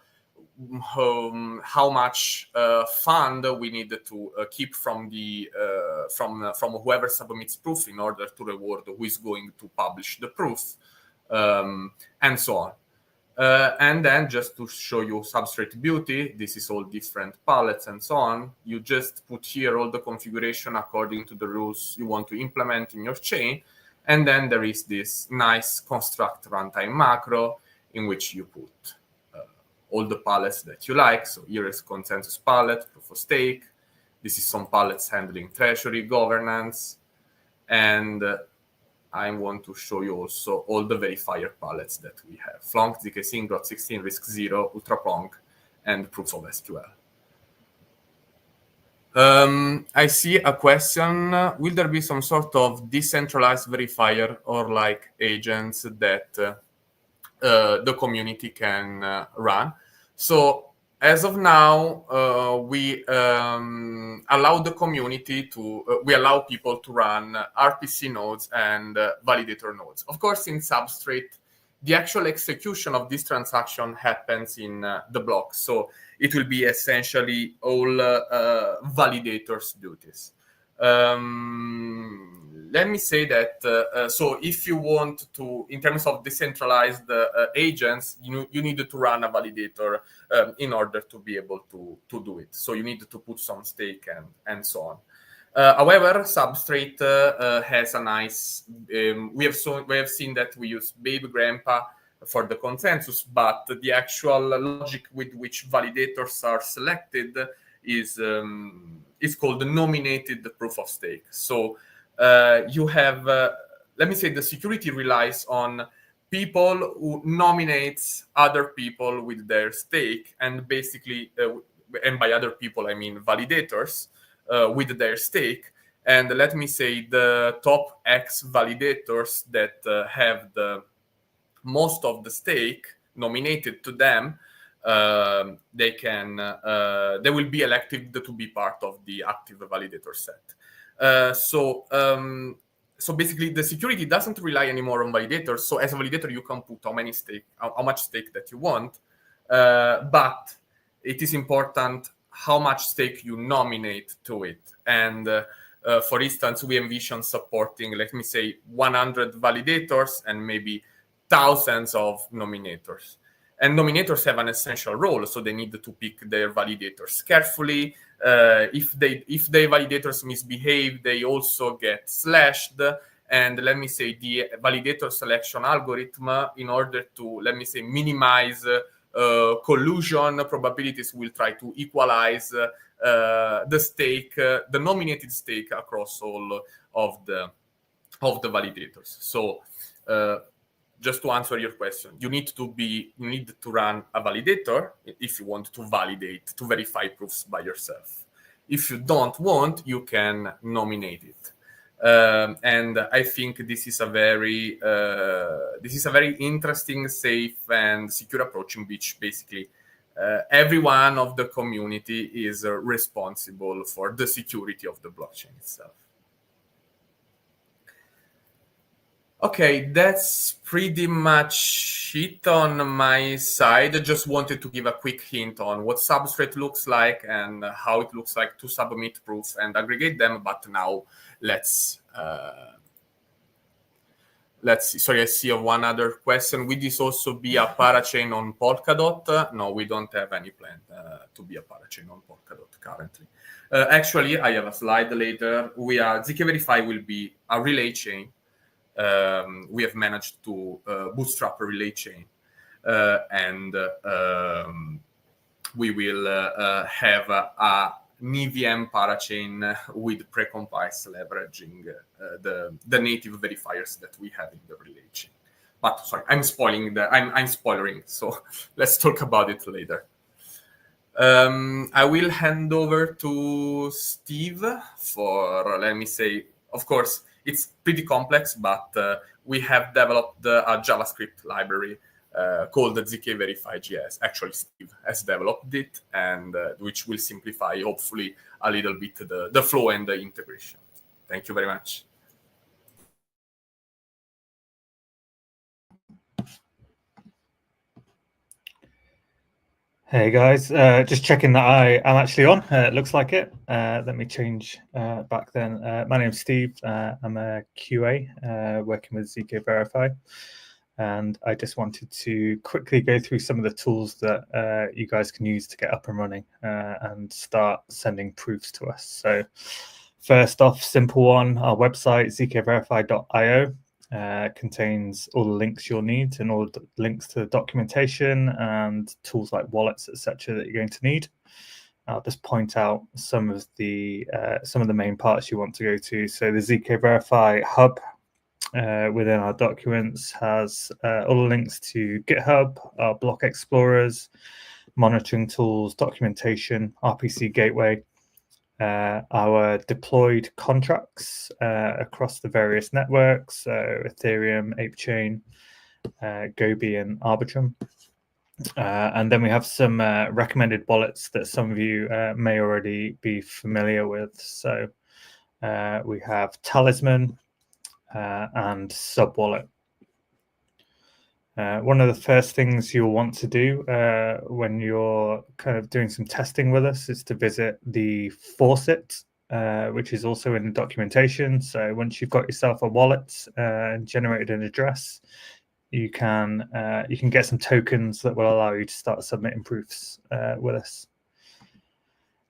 much fund we need to keep from the from whoever submits proof in order to reward who is going to publish the proof, and so on. And then just to show you substrate beauty, this is all different palettes and so on. You just put here all the configuration according to the rules you want to implement in your chain. And then there is this nice construct runtime macro in which you put all the palettes that you like. So here is consensus palette, proof of stake. This is some palettes handling treasury governance. And I want to show you also all the verifier palettes that we have. Flonk, zkSync, Grot16, RISC0, UltraPlonk, and proof of SQL. I see a question. Will there be some sort of decentralized verifier or like agents that the community can run? So as of now, we allow the community to, we allow people to run RPC nodes and validator nodes. Of course, in Substrate, the actual execution of this transaction happens in the block. So it will be essentially all validators do this. Let me say that, so if you want to, in terms of decentralized agents, you need to run a validator in order to be able to do it. So you need to put some stake and so on. However, Substrate has a nice, we have seen that we use Baby Grandpa for the consensus, but the actual logic with which validators are selected is called the nominated proof of stake. So you have, let me say, the security relies on people who nominates other people with their stake, and basically, and by other people I mean validators with their stake. And let me say the top X validators that have the most of the stake nominated to them, they will be elected to be part of the active validator set. So basically, the security doesn't rely anymore on validators. So as a validator, you can put how much stake that you want, but it is important how much stake you nominate to it. And for instance, we envision supporting, let me say, 100 validators and maybe thousands of nominators. And nominators have an essential role, so they need to pick their validators carefully. If the validators misbehave, they also get slashed. And let me say, the validator selection algorithm, in order to, let me say, minimize collusion probabilities, will try to equalize the stake, the nominated stake across all of the validators. So just to answer your question, you need to run a validator if you want to verify proofs by yourself. If you don't want, you can nominate it. And I think this is a very interesting, safe, and secure approach in which basically everyone of the community is responsible for the security of the blockchain itself. Okay, that's pretty much it on my side. I just wanted to give a quick hint on what Substrate looks like and how it looks like to submit proofs and aggregate them. But now let's see. Sorry, I see one other question. Will this also be a parachain on Polkadot? No, we don't have any plan to be a parachain on Polkadot currently. Actually, I have a slide later. zkVerify will be a relay chain. We have managed to bootstrap a relay chain, and we will have an EVM parachain with precompiled leveraging the native verifiers that we have in the relay chain. But sorry, I'm spoiling. So let's talk about it later. I will hand over to Steve for, let me say, of course, it's pretty complex, but we have developed a JavaScript library called the zkVerify.js. Actually, Steve has developed it, and which will simplify, hopefully, a little bit the flow and the integration. Thank you very much. Hey guys, just checking that I am actually on. It looks like it. Let me change back then. My name's Steve. I'm a QA working with zkVerify, and I just wanted to quickly go through some of the tools that you guys can use to get up and running and start sending proofs to us. So first off, simple one, our website, zkverify.io. Contains all the links you'll need and all the links to the documentation and tools like wallets, etc., that you're going to need. I'll just point out some of the main parts you want to go to. So the zkVerify hub within our documents has all the links to GitHub, our block explorers, monitoring tools, documentation, RPC gateway, our deployed contracts across the various networks, so Ethereum, ApeChain, Gobi, and Arbitrum. And then we have some recommended wallets that some of you may already be familiar with. So we have Talisman and Subwallet. One of the first things you'll want to do when you're kind of doing some testing with us is to visit the faucet, which is also in the documentation. So once you've got yourself a wallet and generated an address, you can get some tokens that will allow you to start submitting proofs with us.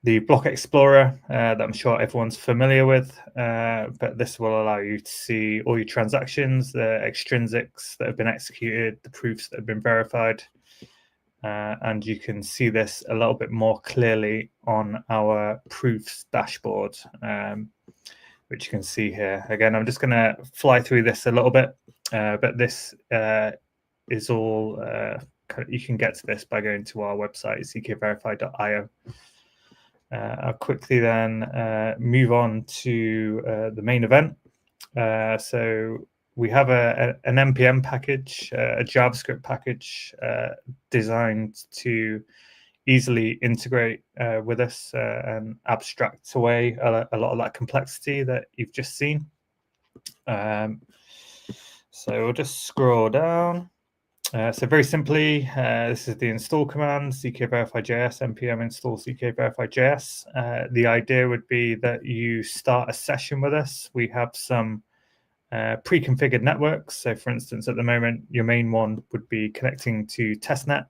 The block explorer that I'm sure everyone's familiar with, but this will allow you to see all your transactions, the extrinsics that have been executed, the proofs that have been verified, and you can see this a little bit more clearly on our proofs dashboard, which you can see here. Again, I'm just going to fly through this a little bit, but this is all, you can get to this by going to our website, zkverify.io. I'll quickly then move on to the main event. So we have an NPM package, a JavaScript package designed to easily integrate with us and abstract away a lot of that complexity that you've just seen. So we'll just scroll down. So very simply, this is the install command, zkverify.js, npm install zkverify.js. The idea would be that you start a session with us. We have some pre-configured networks. So for instance, at the moment, your main one would be connecting to testnet.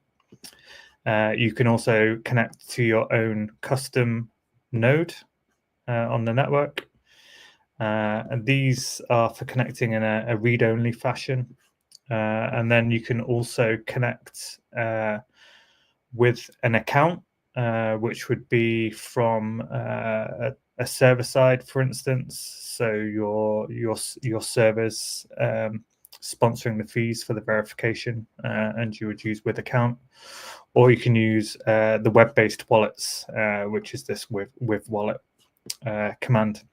You can also connect to your own custom node on the network. And these are for connecting in a read-only fashion. And then you can also connect with an account, which would be from a server side, for instance. So your server's sponsoring the fees for the verification, and you would use with account, or you can use the web-based wallets, which is this with wallet command.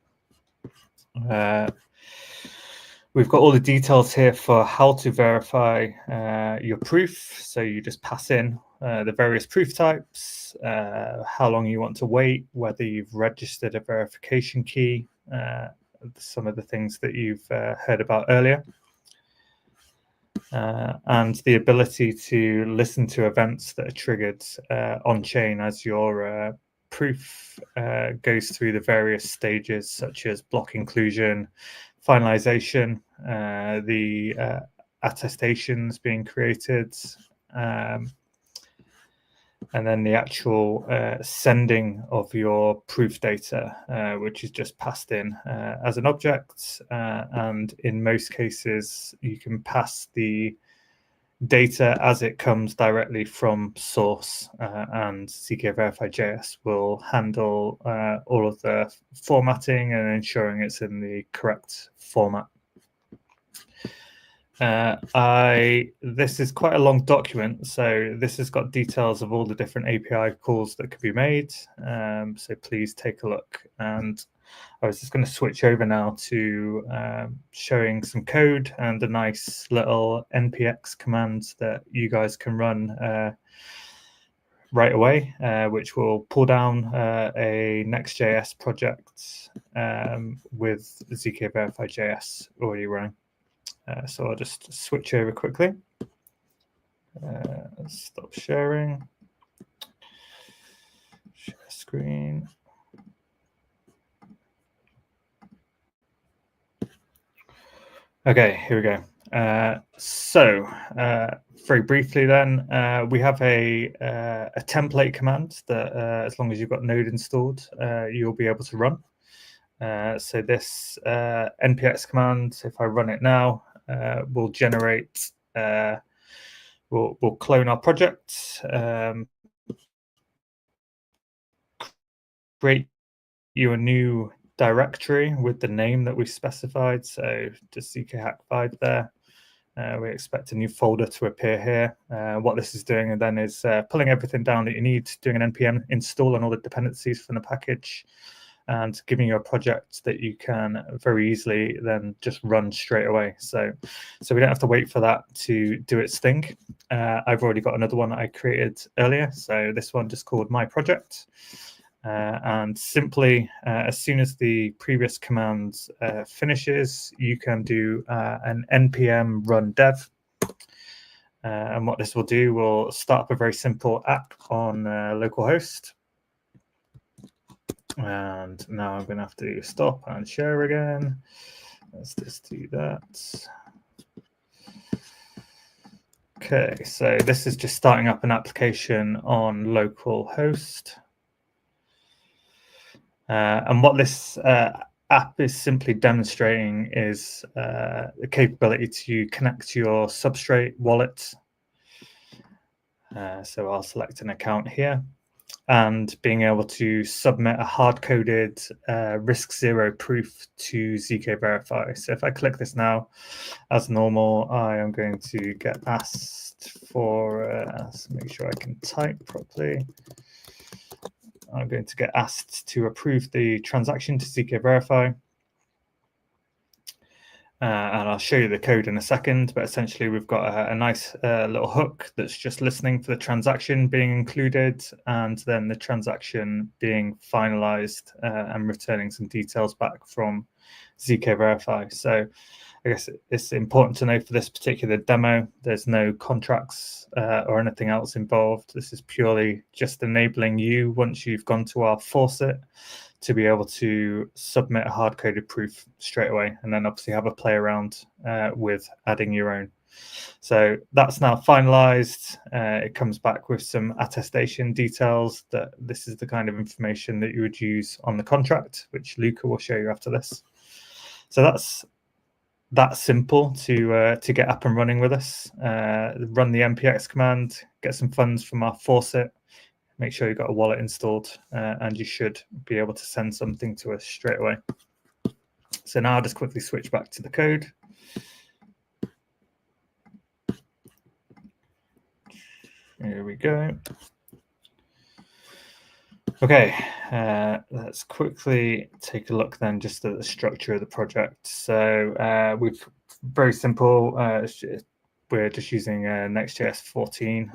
We've got all the details here for how to verify your proof. So you just pass in the various proof types, how long you want to wait, whether you've registered a verification key, some of the things that you've heard about earlier, and the ability to listen to events that are triggered on-chain as your proof goes through the various stages, such as block inclusion, finalization, the attestations being created, and then the actual sending of your proof data, which is just passed in as an object. And in most cases, you can pass the data as it comes directly from source, and zkverify.js will handle all of the formatting and ensuring it's in the correct format. This is quite a long document, so this has got details of all the different API calls that could be made, so please take a look. And I was just going to switch over now to showing some code and a nice little npx command that you guys can run right away, which will pull down a Next.js project with zkverify.js already running. So I'll just switch over quickly. Stop sharing. Share screen. Okay, here we go. Very briefly then, we have a template command that as long as you've got Node installed, you'll be able to run. So this npx command, if I run it now, will generate, we'll clone our project, create you a new directory with the name that we specified. So just zkhack5 there. We expect a new folder to appear here. What this is doing then is pulling everything down that you need, doing an npm install on all the dependencies from the package, and giving you a project that you can very easily then just run straight away. So we don't have to wait for that to do its thing. I've already got another one that I created earlier. So this one just called my project. And simply, as soon as the previous command finishes, you can do an npm run dev. And what this will do, will start up a very simple app on localhost. And now I'm going to have to stop and share again. Let's just do that. Okay, so this is just starting up an application on localhost. And what this app is simply demonstrating is the capability to connect to your Substrate wallet. So I'll select an account here, and being able to submit a hard-coded risk-zero proof to zkVerify. So if I click this now, as normal, I am going to get asked for, let's make sure I can type properly. I'm going to get asked to approve the transaction to zkVerify. And I'll show you the code in a second, but essentially we've got a nice little hook that's just listening for the transaction being included, and then the transaction being finalized and returning some details back from zkVerify. So I guess it's important to know for this particular demo, there's no contracts or anything else involved. This is purely just enabling you, once you've gone to our faucet, to be able to submit a hard-coded proof straight away, and then obviously have a play around with adding your own. So that's now finalized. It comes back with some attestation details that this is the kind of information that you would use on the contract, which Luca will show you after this. So that's that simple to get up and running with us. Run the npx command, get some funds from our faucet, make sure you've got a wallet installed, and you should be able to send something to us straight away. So now I'll just quickly switch back to the code. Here we go. Okay, let's quickly take a look then just at the structure of the project. So we've very simple. We're just using Next.js 14.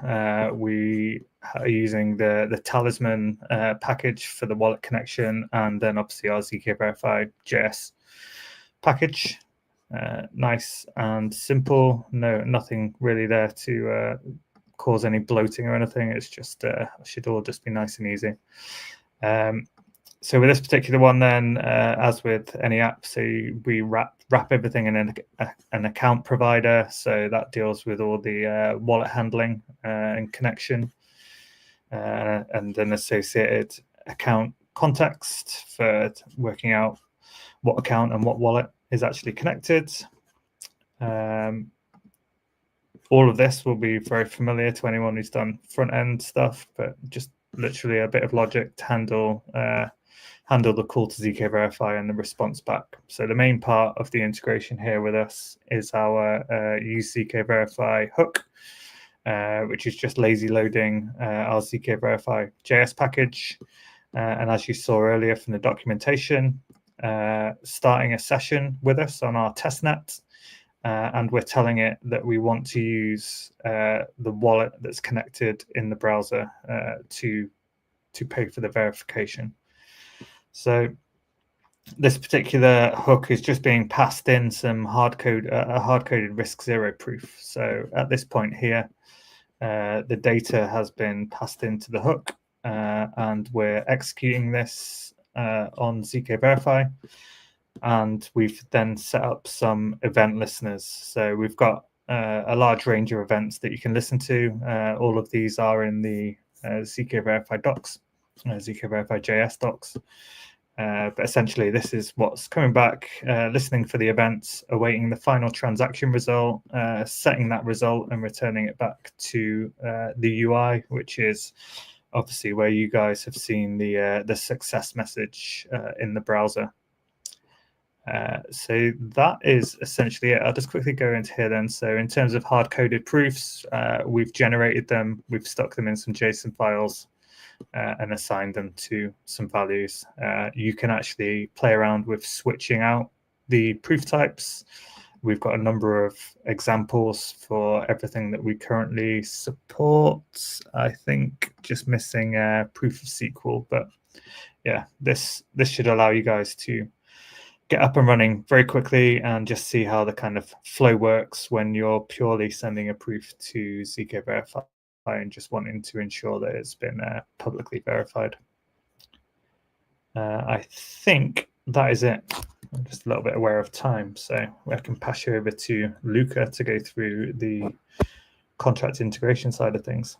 We are using the Talisman package for the wallet connection, and then obviously our zkVerify JS package. Nice and simple. Nothing really there to cause any bloating or anything. It's just should all just be nice and easy. So with this particular one then, as with any app, so we wrap everything in an account provider. So that deals with all the wallet handling and connection, and then associated account context for working out what account and what wallet is actually connected. All of this will be very familiar to anyone who's done front end stuff, but just literally a bit of logic to handle the call to zkVerify and the response back. So the main part of the integration here with us is our use zkVerify hook, which is just lazy loading our zkVerify JS package. And as you saw earlier from the documentation, starting a session with us on our testnet. And we're telling it that we want to use the wallet that's connected in the browser to pay for the verification. So this particular hook is just being passed in some hard-coded risk-zero proof. So at this point here, the data has been passed into the hook, and we're executing this on zkVerify. And we've then set up some event listeners. So we've got a large range of events that you can listen to. All of these are in the zkVerify docs, zkVerify JS docs. But essentially, this is what's coming back, listening for the events, awaiting the final transaction result, setting that result and returning it back to the UI, which is obviously where you guys have seen the success message in the browser. So that is essentially it. I'll just quickly go into here then. So in terms of hard-coded proofs, we've generated them, we've stuck them in some JSON files and assigned them to some values. You can actually play around with switching out the proof types. We've got a number of examples for everything that we currently support. I think just missing proof of SQL, but yeah, this should allow you guys to get up and running very quickly and just see how the kind of flow works when you're purely sending a proof to zkVerify and just wanting to ensure that it's been publicly verified. I think that is it. I'm just a little bit aware of time, so I can pass you over to Luca to go through the contract integration side of things.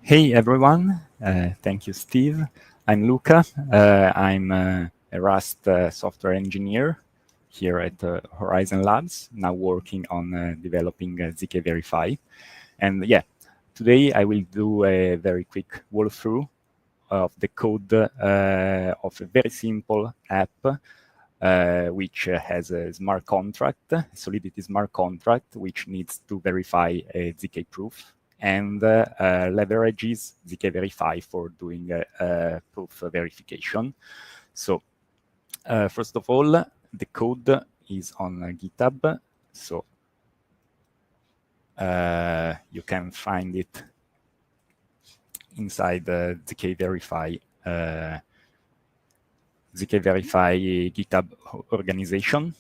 Hey everyone, thank you Steve. I'm Luca, I'm a Rust software engineer here at Horizon Labs, now working on developing zkVerify. And yeah, today I will do a very quick walkthrough of the code of a very simple app which has a smart contract, a Solidity smart contract, which needs to verify a zk proof and leverages zkVerify for doing proof verification. So first of all, the code is on GitHub, so you can find it inside the zkVerify GitHub organization.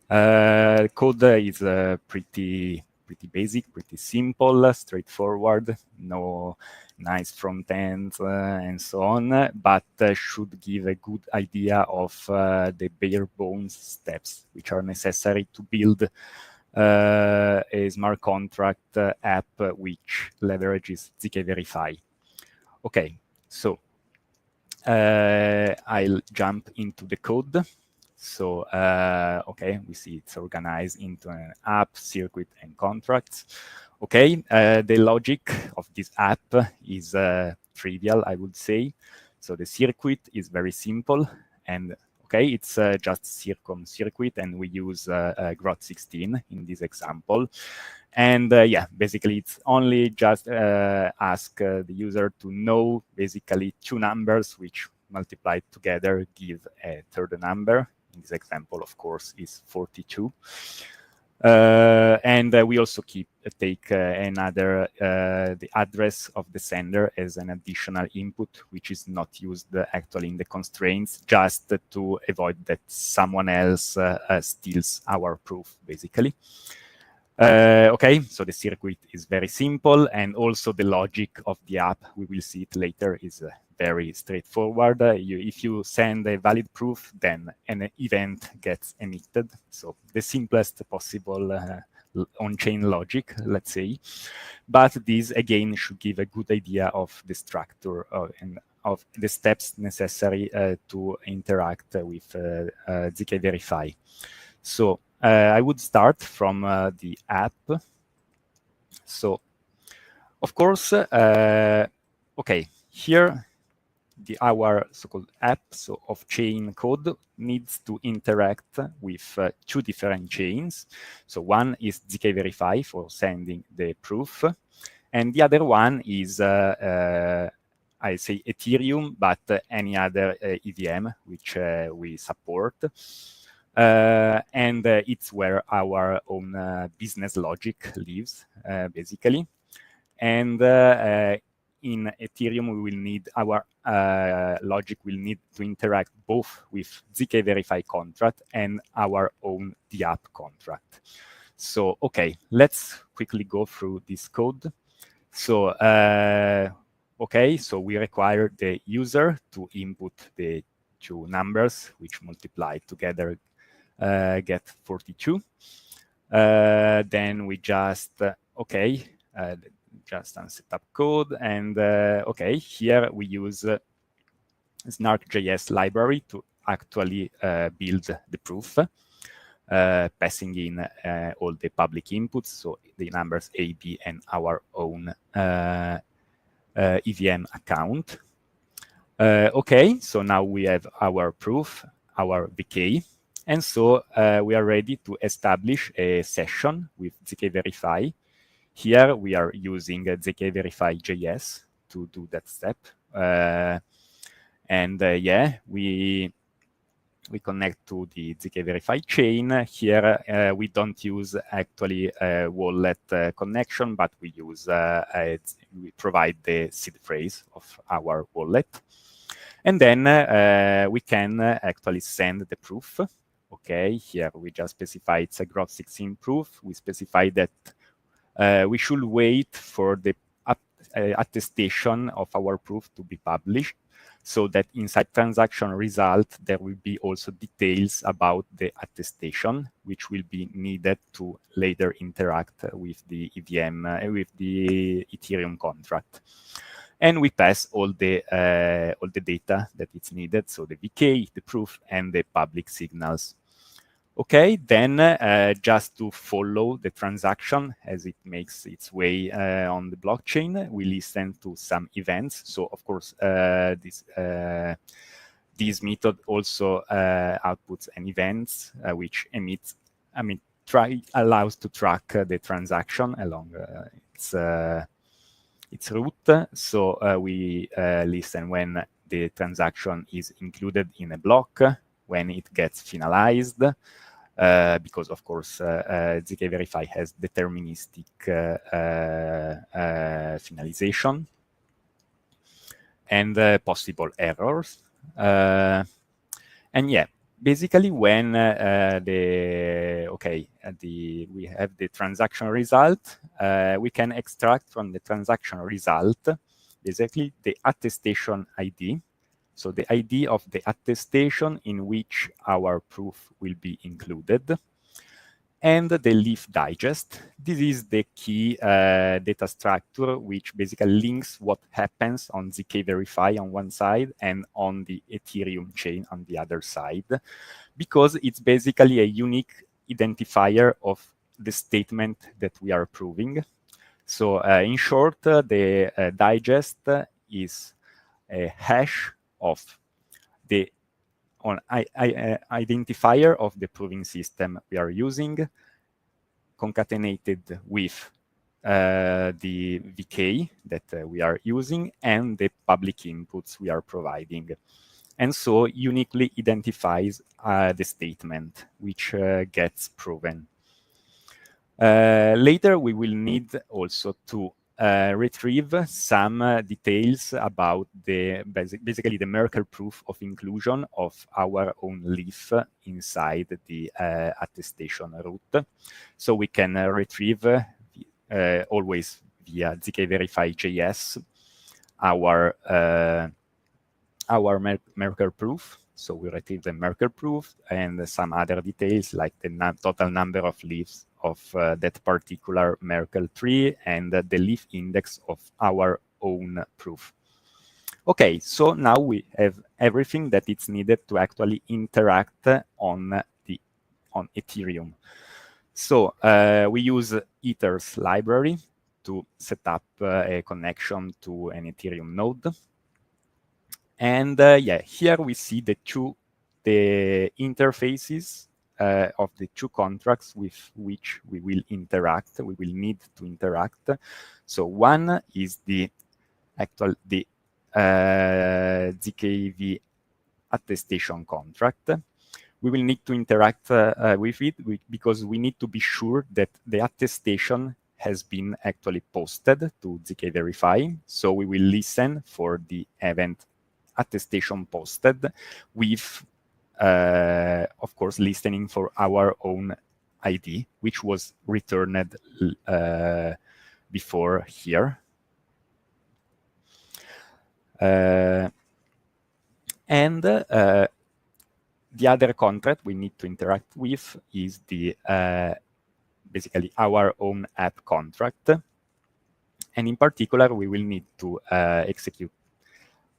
Code is pretty basic, pretty simple, straightforward, no nice front end and so on, but should give a good idea of the bare bones steps which are necessary to build a smart contract app which leverages zkVerify. Okay, so I'll jump into the code. So, okay, we see it's organized into an app, circuit, and contracts. Okay, the logic of this app is trivial, I would say. So the circuit is very simple, and okay, it's just circuit, and we use Grot16 in this example. And yeah, basically, it's only just ask the user to know basically two numbers which multiplied together give a third number. In this example, of course, is 42. And we also take another, the address of the sender as an additional input, which is not used actually in the constraints, just to avoid that someone else steals our proof, basically. Okay, so the circuit is very simple, and also the logic of the app, we will see it later, is very straightforward. If you send a valid proof, then an event gets emitted. So the simplest possible on-chain logic, let's say. But this, again, should give a good idea of the structure and of the steps necessary to interact with zkVerify. So I would start from the app. So, of course, okay, here our so-called app, so off-chain code, needs to interact with two different chains. So one is zkVerify for sending the proof, and the other one is, I say Ethereum, but any other EVM which we support. And it's where our own business logic lives, basically. And in Ethereum, we will need our logic will need to interact both with zkVerify contract and our own dApp contract. So, okay, let's quickly go through this code. So, okay, so we require the user to input the two numbers, which multiply together get 42. Then we just, just unset up code. And okay, here we use snark.js library to actually build the proof, passing in all the public inputs, so the numbers A, B, and our own EVM account. Okay, so now we have our proof, our VK, and so we are ready to establish a session with zkVerify. Here we are using zkVerify.js to do that step. And yeah, we connect to the zkVerify chain. Here we don't use actually a wallet connection, but we use we provide the seed phrase of our wallet, and then we can actually send the proof. Okay, here we just specify it's a Grok16 proof. We specify that we should wait for the attestation of our proof to be published, so that inside transaction result, there will be also details about the attestation, which will be needed to later interact with the EVM, with the Ethereum contract. And we pass all the data that is needed, so the VK, the proof, and the public signals. Okay, then just to follow the transaction as it makes its way on the blockchain, we listen to some events. So of course, this method also outputs an events which emits, allows to track the transaction along its route. So we listen when the transaction is included in a block, when it gets finalized, because of course zkVerify has deterministic finalization, and possible errors. And yeah, basically when we have the transaction result, we can extract from the transaction result basically the attestation ID. So the ID of the attestation in which our proof will be included, and the leaf digest. This is the key data structure which basically links what happens on zkVerify on one side and on the Ethereum chain on the other side, because it's basically a unique identifier of the statement that we are proving. So in short, the digest is a hash of the identifier of the proving system we are using, concatenated with the VK that we are using and the public inputs we are providing. And so uniquely identifies the statement which gets proven. Later, we will need also to retrieve some details about basically the Merkle proof of inclusion of our own leaf inside the attestation route. So we can retrieve always via zkVerify.js our Merkle proof. So we retrieve the Merkle proof and some other details like the total number of leaves of that particular Merkle tree and the leaf index of our own proof. Okay, so now we have everything that is needed to actually interact on Ethereum. So we use Ether's library to set up a connection to an Ethereum node. And yeah, here we see the interfaces of the two contracts with which we will interact. We will need to interact. So one is the zkV attestation contract. We will need to interact with it because we need to be sure that the attestation has been actually posted to zkVerify. So we will listen for the event attestation posted with, of course, listening for our own ID, which was returned before here. And the other contract we need to interact with is the basically our own app contract. And in particular, we will need to execute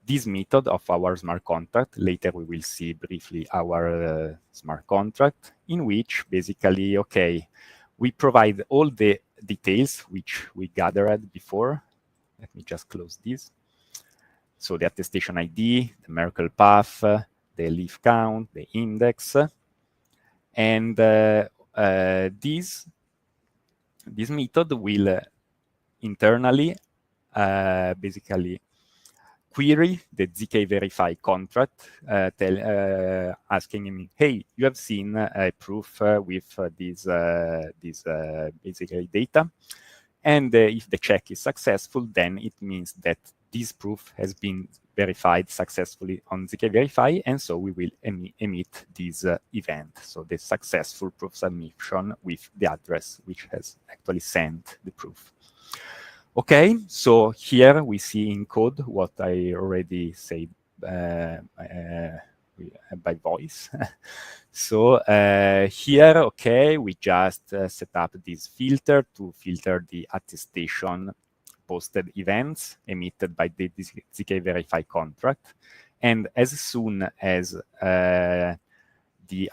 this method of our smart contract. Later, we will see briefly our smart contract, in which basically, okay, we provide all the details which we gathered before. Let me just close this. So the attestation ID, the Merkle path, the leaf count, the index, and this method will internally basically query the zkVerify contract, asking him, hey, you have seen a proof with this basically data. And if the check is successful, then it means that this proof has been verified successfully on zkVerify, and so we will emit this event. So the successful proof submission with the address which has actually sent the proof. Okay, so here we see in code what I already said by voice. So here, okay, we just set up this filter to filter the attestation posted events emitted by the zkVerify contract. And as soon as the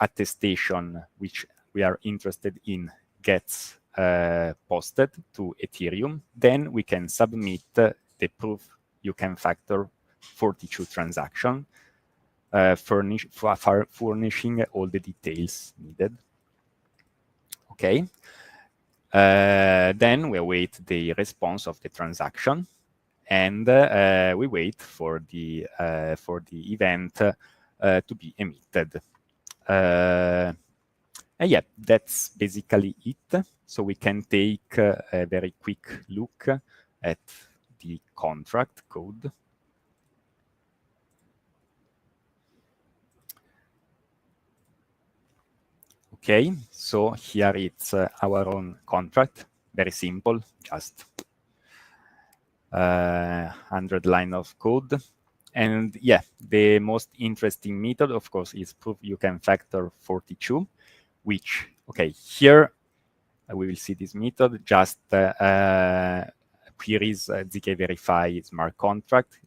attestation which we are interested in gets posted to Ethereum, then we can submit the proof you can factor 42 transaction, furnishing all the details needed. Okay. Then we await the response of the transaction, and we wait for the event to be emitted. And yeah, that's basically it. So we can take a very quick look at the contract code. Okay, so here it's our own contract, very simple, just 100 line of code. And yeah, the most interesting method, of course, is proof you can factor 42, which, okay, here we will see this method just queries zkVerify smart contract,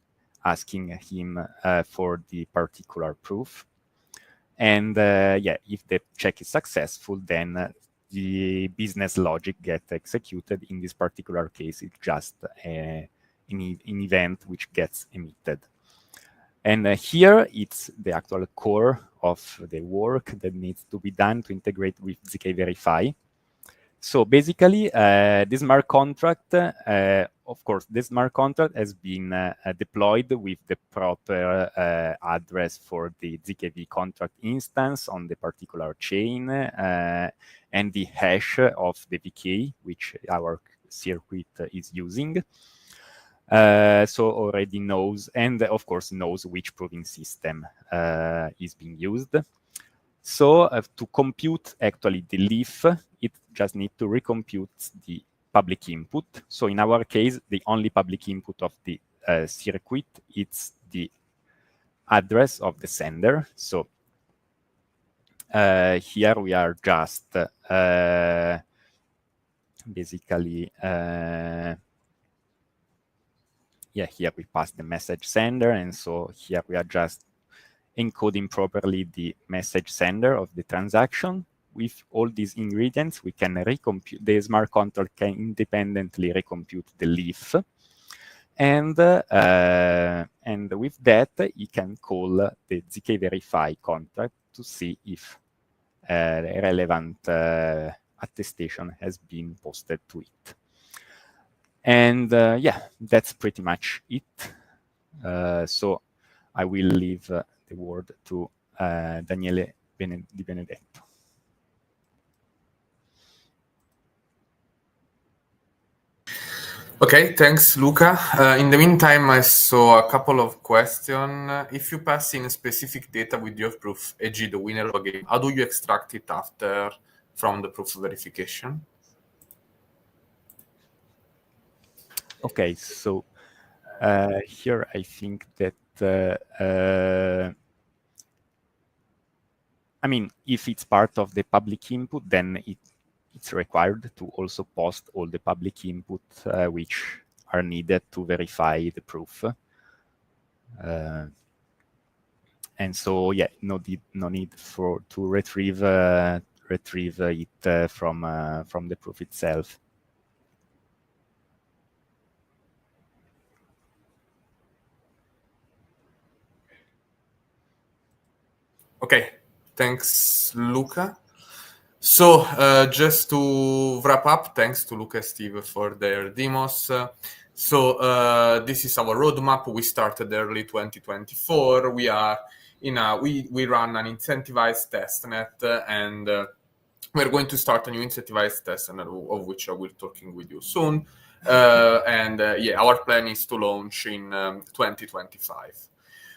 asking him for the particular proof. And yeah, if the check is successful, then the business logic gets executed. In this particular case, it's just an event which gets emitted. And here, it's the actual core of the work that needs to be done to integrate with zkVerify. So basically, this smart contract, of course, this smart contract has been deployed with the proper address for the zkV contract instance on the particular chain and the hash of the VK, which our circuit is using. So already knows, and of course knows which proving system is being used. So to compute actually the leaf, it just needs to recompute the public input. So in our case, the only public input of the circuit, it's the address of the sender. So here we are just basically, yeah, here we pass the message sender. And so here we are just encoding properly the message sender of the transaction. With all these ingredients, we can recompute, the smart contract can independently recompute the leaf. And with that, you can call the zkVerify contract to see if a relevant attestation has been posted to it. And yeah, that's pretty much it. So I will leave the word to Daniele Di Benedetto. Okay, thanks, Luca. In the meantime, I saw a couple of questions. If you pass in specific data with your proof, e.g. the winner of a game, how do you extract it after from the proof verification? Okay, so here I think that I mean, if it's part of the public input, then it's required to also post all the public input which are needed to verify the proof. And so, yeah, no need to retrieve it from the proof itself. Okay, thanks, Luca. So just to wrap up, thanks to Luca and Steve for their demos. So this is our roadmap. We started early 2024. We are we run an incentivized testnet, and we're going to start a new incentivized testnet, of which I will talking with you soon. Yeah, our plan is to launch in 2025.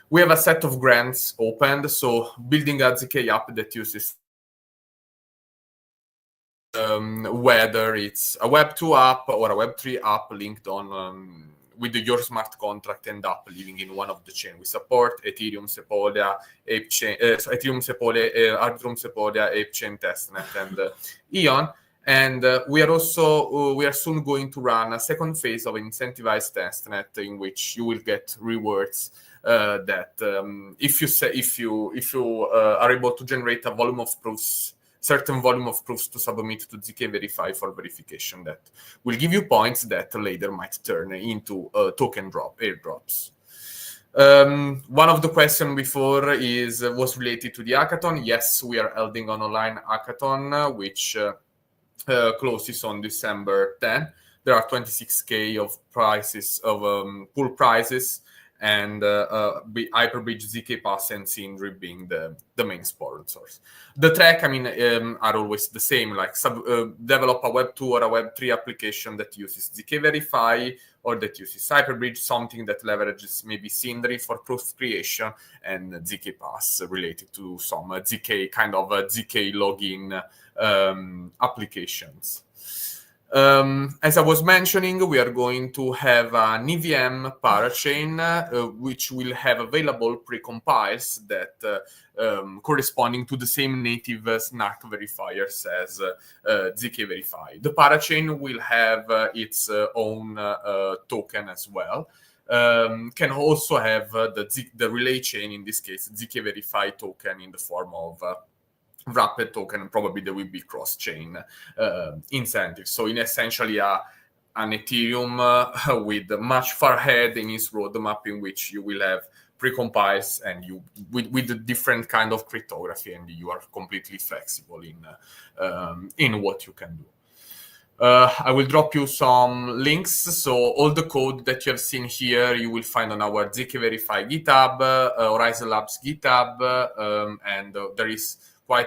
We have a set of grants opened, so building a zk app that uses whether it's a Web2 app or a Web3 app linked on with your smart contract and app living in one of the chain. We support Ethereum, Sepolia, Ethereum, Sepolia, Arbitrum, Sepolia, ApeChain Testnet, and Ion. And we are soon going to run a second phase of an incentivized testnet in which you will get rewards that if you are able to generate a volume of proofs, certain volume of proofs to submit to zkVerify for verification, that will give you points that later might turn into token airdrops. One of the questions before was related to the hackathon. Yes, we are holding an online hackathon, which closes on December 10. There are 26K of prizes, of pool prizes, and Hyperbridge, zk Pass, and Sindri being the main sponsors. The track, I mean, are always the same, like develop a Web2 or a Web3 application that uses zkVerify or that uses Hyperbridge, something that leverages maybe Sindri for proof creation, and zk Pass related to some zk kind of zk login applications. As I was mentioning, we are going to have an EVM parachain, which will have available pre-compiles that corresponding to the same native snark verifiers as zkVerify. The parachain will have its own token as well. Can also have the relay chain, in this case, zkVerify token in the form of wrapped token, and probably there will be cross-chain incentives. So in essentially an Ethereum with much far ahead in its roadmap, in which you will have pre-compiles and you with a different kind of cryptography, and you are completely flexible in what you can do. I will drop you some links. So all the code that you have seen here, you will find on our zkVerify GitHub, Horizon Labs GitHub, and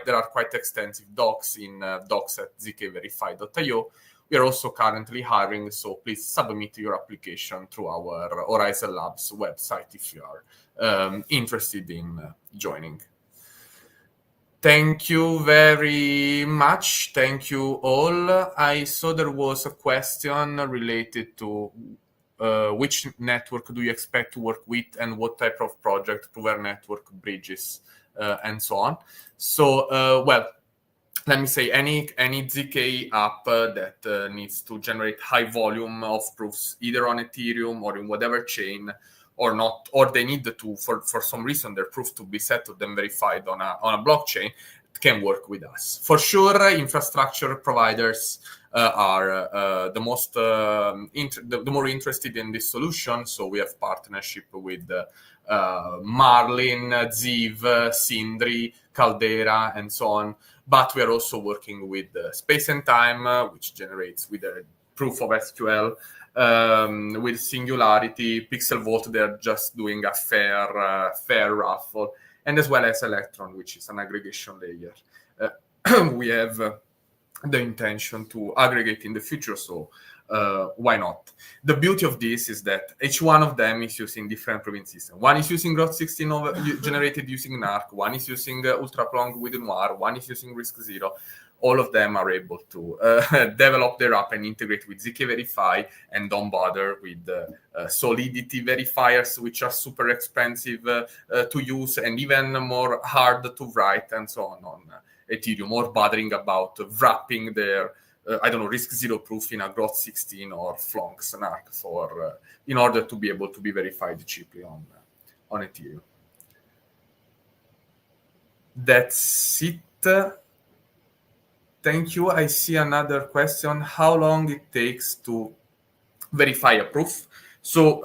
there are quite extensive docs in docs at zkverify.io. We are also currently hiring, so please submit your application through our Horizon Labs website if you are interested in joining. Thank you very much. Thank you all. I saw there was a question related to which network do you expect to work with and what type of project, prover network, bridges, and so on. So, well, let me say any zk app that needs to generate high volume of proofs, either on Ethereum or in whatever chain, or not, or they need to, for some reason, their proof to be settled and verified on a blockchain, can work with us. For sure, infrastructure providers are the most the more interested in this solution. So we have partnership with Marlin, Ziv, Sindri, Caldera, and so on. But we are also working with Space and Time, which generates with a proof of SQL. With Singularity, Pixel Vault, they're just doing a fair raffle, and as well as Electron, which is an aggregation layer. We have the intention to aggregate in the future. So why not? The beauty of this is that each one of them is using different proving systems. One is using Groth16 generated using NARC, one is using ultraplong with Noir, one is using RISC-0. All of them are able to develop their app and integrate with zkVerify and don't bother with solidity verifiers, which are super expensive to use and even more hard to write and so on Ethereum, or bothering about wrapping their RISC-0 proof in a Groth16 or Flonks NARC for in order to be able to be verified cheaply on Ethereum. That's it. Thank you. I see another question. How long it takes to verify a proof? So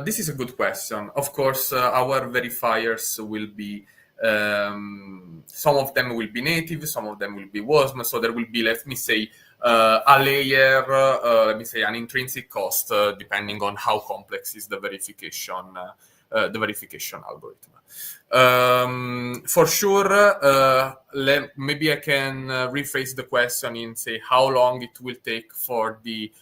this is a good question. Of course, our verifiers will be, some of them will be native, some of them will be WASM. So there will be, let me say, a layer, let me say an intrinsic cost, depending on how complex is the verification algorithm. For sure, maybe I can rephrase the question and say how long it will take for the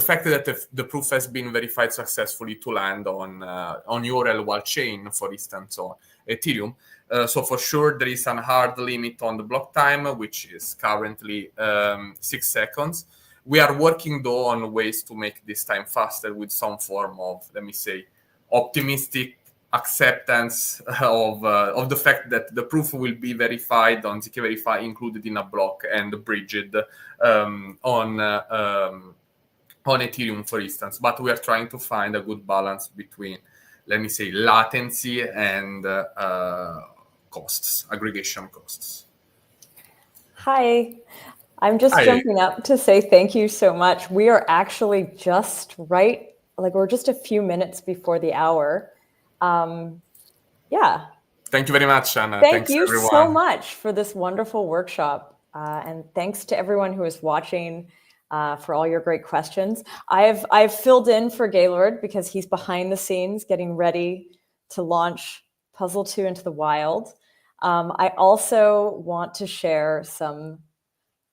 fact that the proof has been verified successfully to land on your L1 chain, for instance, on Ethereum. So for sure, there is a hard limit on the block time, which is currently 6 seconds. We are working, though, on ways to make this time faster with some form of, let me say, optimistic acceptance of the fact that the proof will be verified on zkVerify, included in a block and bridged on Ethereum, for instance. But we are trying to find a good balance between, let me say, latency and costs, aggregation costs. Hi. I'm just jumping up to say thank you so much. We are actually just we're just a few minutes before the hour. Yeah. Thank you very much, Anna. Thanks you everyone. so much for this wonderful workshop. And thanks to everyone who is watching for all your great questions. I've filled in for Gaylord because he's behind the scenes getting ready to launch Puzzle 2 into the wild. I also want to share some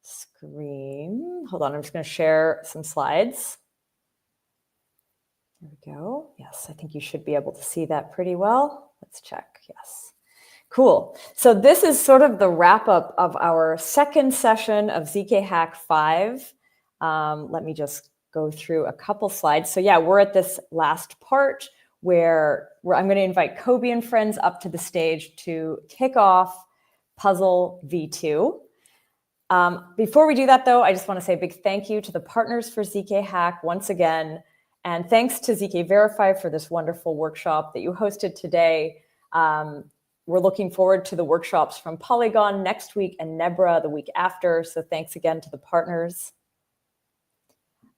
screen. Hold on, I'm just going to share some slides. There we go. Yes, I think you should be able to see that pretty well. Let's check. Yes. Cool. So this is sort of the wrap up of our second session of zkHack 5. Let me just go through a couple slides. So yeah, we're at this last part where I'm going to invite Kobe and friends up to the stage to kick off Puzzle V2. Before we do that, though, I just want to say a big thank you to the partners for zkHack once again. And thanks to zkVerify for this wonderful workshop that you hosted today. We're looking forward to the workshops from Polygon next week and Nebra the week after. So thanks again to the partners.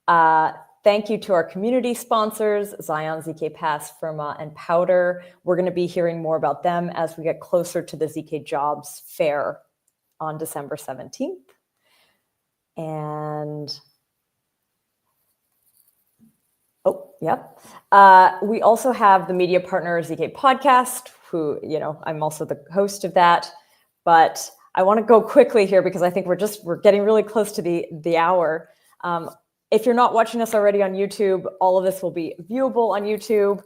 Thank you to our community sponsors, Zion, zkPass, Firma, and Powder. We're going to be hearing more about them as we get closer to the ZK Jobs Fair on December 17th. And yep. We also have the media partner ZK Podcast, who, I'm also the host of that. But I want to go quickly here because I think we're getting really close to the hour. If you're not watching us already on YouTube, all of this will be viewable on YouTube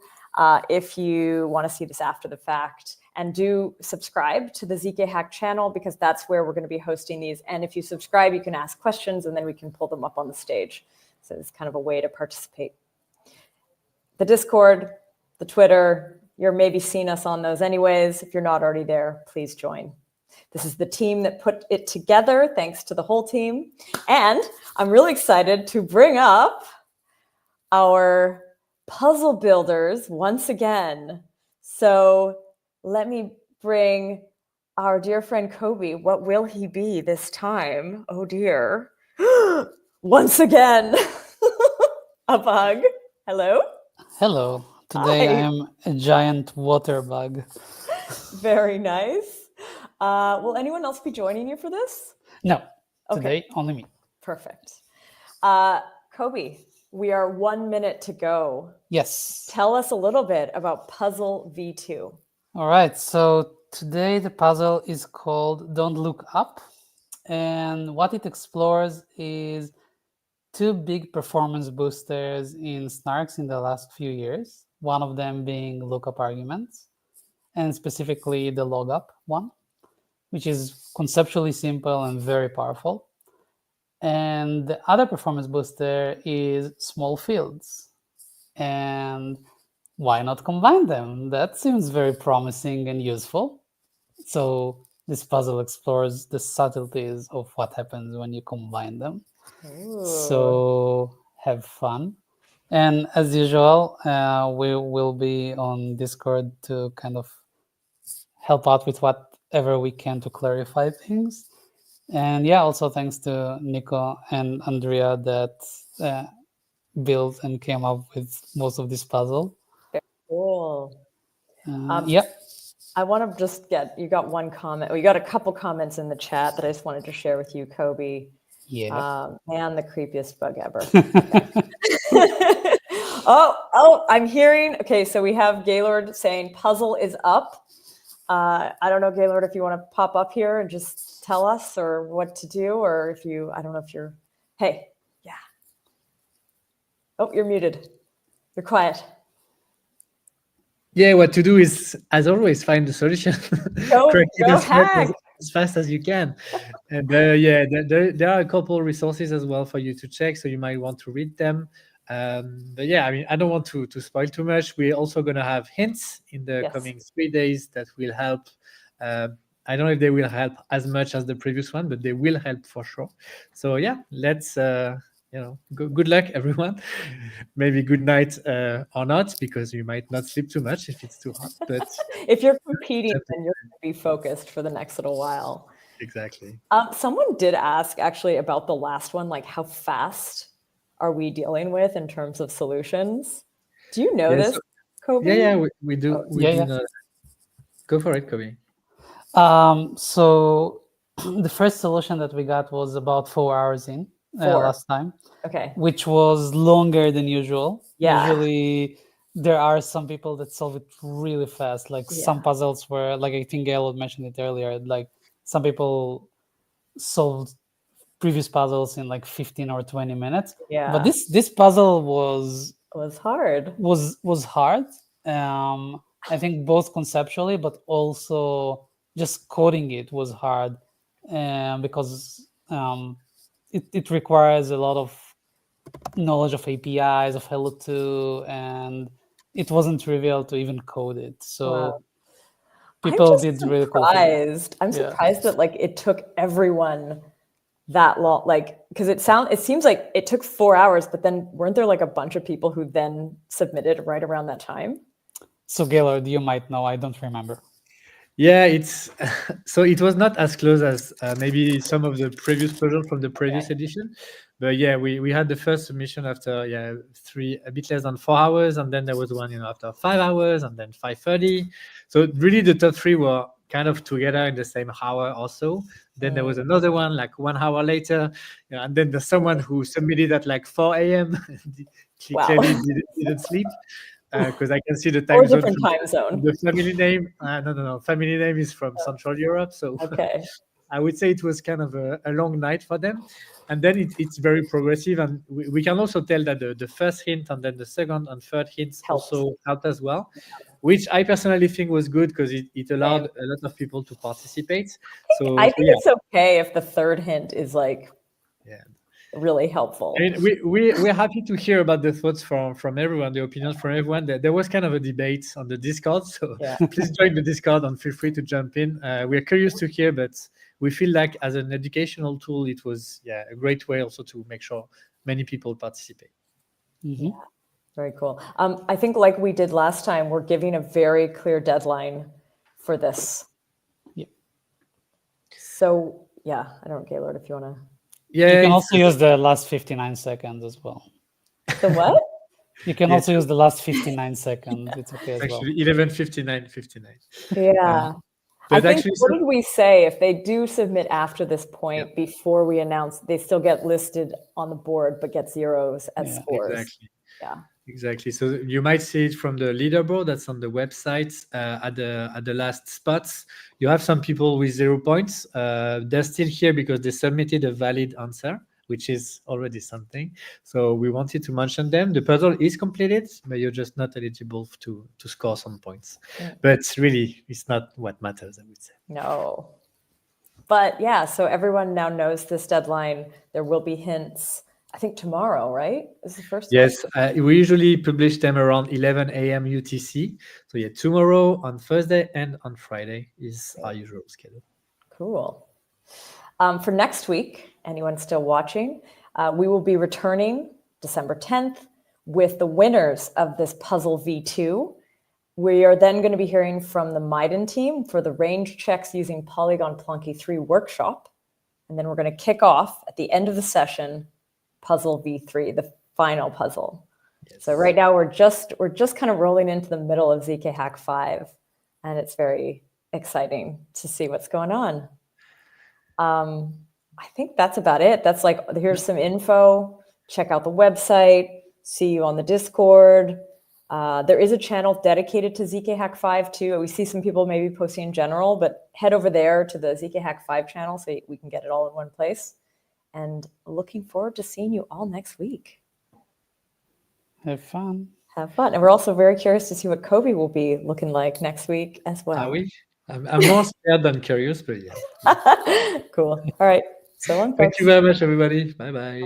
if you want to see this after the fact. And do subscribe to the zkHack channel because that's where we're going to be hosting these. And if you subscribe, you can ask questions and then we can pull them up on the stage. So it's kind of a way to participate. The Discord, the Twitter, you're maybe seeing us on those anyways. If you're not already there, please join. This is the team that put it together. Thanks to the whole team. And I'm really excited to bring up our puzzle builders once again. So let me bring our dear friend Kobe. What will he be this time? Oh dear. Once again, a bug. Hello. Hello. Today Hi. I am a giant water bug. Very nice. Will anyone else be joining you for this? No, Okay. today only me. Perfect. Kobe, we are 1 minute to go. Yes. Tell us a little bit about Puzzle V2. All right. So today the puzzle is called Don't Look Up. And what it explores is two big performance boosters in snarks in the last few years, one of them being lookup arguments, and specifically the logup one, which is conceptually simple and very powerful. And the other performance booster is small fields. And why not combine them? That seems very promising and useful. So this puzzle explores the subtleties of what happens when you combine them. Ooh. So have fun. And as usual, we will be on Discord to kind of help out with whatever we can to clarify things. And yeah, also thanks to Nico and Andrea that built and came up with most of this puzzle. Cool. Yeah. I want to just you got one comment. We got a couple comments in the chat that I just wanted to share with you, Kobe. Yeah. Man, the creepiest bug ever. oh, I'm hearing. Okay, so we have Gaylord saying puzzle is up. I don't know, Gaylord, if you want to pop up here and just tell us or what to do, or if you, I don't know if you're, hey, yeah. Oh, you're muted. You're quiet. Yeah, what to do is, as always, find the solution. Go hack as fast as you can. And yeah, there are a couple resources as well for you to check, so you might want to read them. But yeah, I mean, I don't want to spoil too much. We're also going to have hints in the coming 3 days that will help. I don't know if they will help as much as the previous one, but they will help for sure. So yeah, let's good luck, everyone. Maybe good night or not, because you might not sleep too much if it's too hot. But if you're competing, then you're going to be focused for the next little while. Exactly. Someone did ask actually about the last one, like how fast are we dealing with in terms of solutions? Do you know this, Kobe? Yeah, we do. Know. Go for it, Kobe. So the first solution that we got was about 4 hours in last time. Okay. Which was longer than usual. Yeah. Usually there are some people that solve it really fast. Like some puzzles were, like I think Gail mentioned it earlier, like some people solved previous puzzles in like 15 or 20 minutes. Yeah. But this puzzle was hard. Was hard. I think both conceptually, but also just coding it was hard, because it requires a lot of knowledge of APIs, of Hello 2, and it wasn't trivial to even code it. So people did really cool things. I'm surprised that like it took everyone that long, like, because it seems like it took 4 hours, but then weren't there like a bunch of people who then submitted right around that time? So Gaylord, you might know, I don't remember. Yeah, it's so it was not as close as maybe some of the previous puzzles from the previous edition, but yeah, we had the first submission after a bit less than 4 hours, and then there was one after 5 hours, and then 5:30. So really, the top 3 were kind of together in the same hour or so. Then there was another one like 1 hour later, and then there's someone who submitted at like 4 a.m. Clearly didn't sleep. Because I can see the time zone. Time zone. The family name, no. Family name is from Central Europe, so I would say it was kind of a long night for them. And then it's very progressive, and we can also tell that the first hint and then the second and third hints also helped as well, which I personally think was good because it allowed a lot of people to participate. I think it's okay if the third hint is like really helpful. I mean, we're happy to hear about the thoughts from everyone, the opinions from everyone. There was kind of a debate on the Discord, so please join the Discord and feel free to jump in. We're curious to hear, but we feel like as an educational tool, it was a great way also to make sure many people participate. Mm-hmm. Yeah, very cool. I think like we did last time, we're giving a very clear deadline for this. Yeah. So I don't know, Gaylord, if you want to. Yeah, you can also use the last 59 seconds as well. The what? You can also use the last 59 seconds. It's okay as actually, well. 11:59:59. Yeah. But I think, what did we say? If they do submit after this point, before we announce, they still get listed on the board, but get zeros as scores. Exactly. Yeah. Exactly. So you might see it from the leaderboard that's on the website at the last spots. You have some people with 0 points. They're still here because they submitted a valid answer, which is already something. So we wanted to mention them. The puzzle is completed, but you're just not eligible to score some points. But really, it's not what matters, I would say. No. But yeah, so everyone now knows this deadline. There will be hints. I think tomorrow, right? Is the first one? Yes, we usually publish them around 11 a.m. UTC. So yeah, tomorrow, on Thursday, and on Friday is our usual schedule. Cool. For next week, anyone still watching, we will be returning December 10th with the winners of this puzzle V2. We are then going to be hearing from the Maiden team for the range checks using Polygon Plunky 3 workshop. And then we're going to kick off at the end of the session, puzzle V3, the final puzzle. Yes. So right now we're just kind of rolling into the middle of ZK Hack 5, and it's very exciting to see what's going on. I think that's about it. That's like, here's some info. Check out the website. See you on the Discord. There is a channel dedicated to ZK Hack 5 too. We see some people maybe posting in general, but head over there to the ZK Hack 5 channel so we can get it all in one place. And looking forward to seeing you all next week. Have fun. Have fun. And we're also very curious to see what Kobe will be looking like next week as well. Are we? I'm more scared than curious, but yeah. Cool. All right. So long, folks. Thank you very much, everybody. Bye-bye.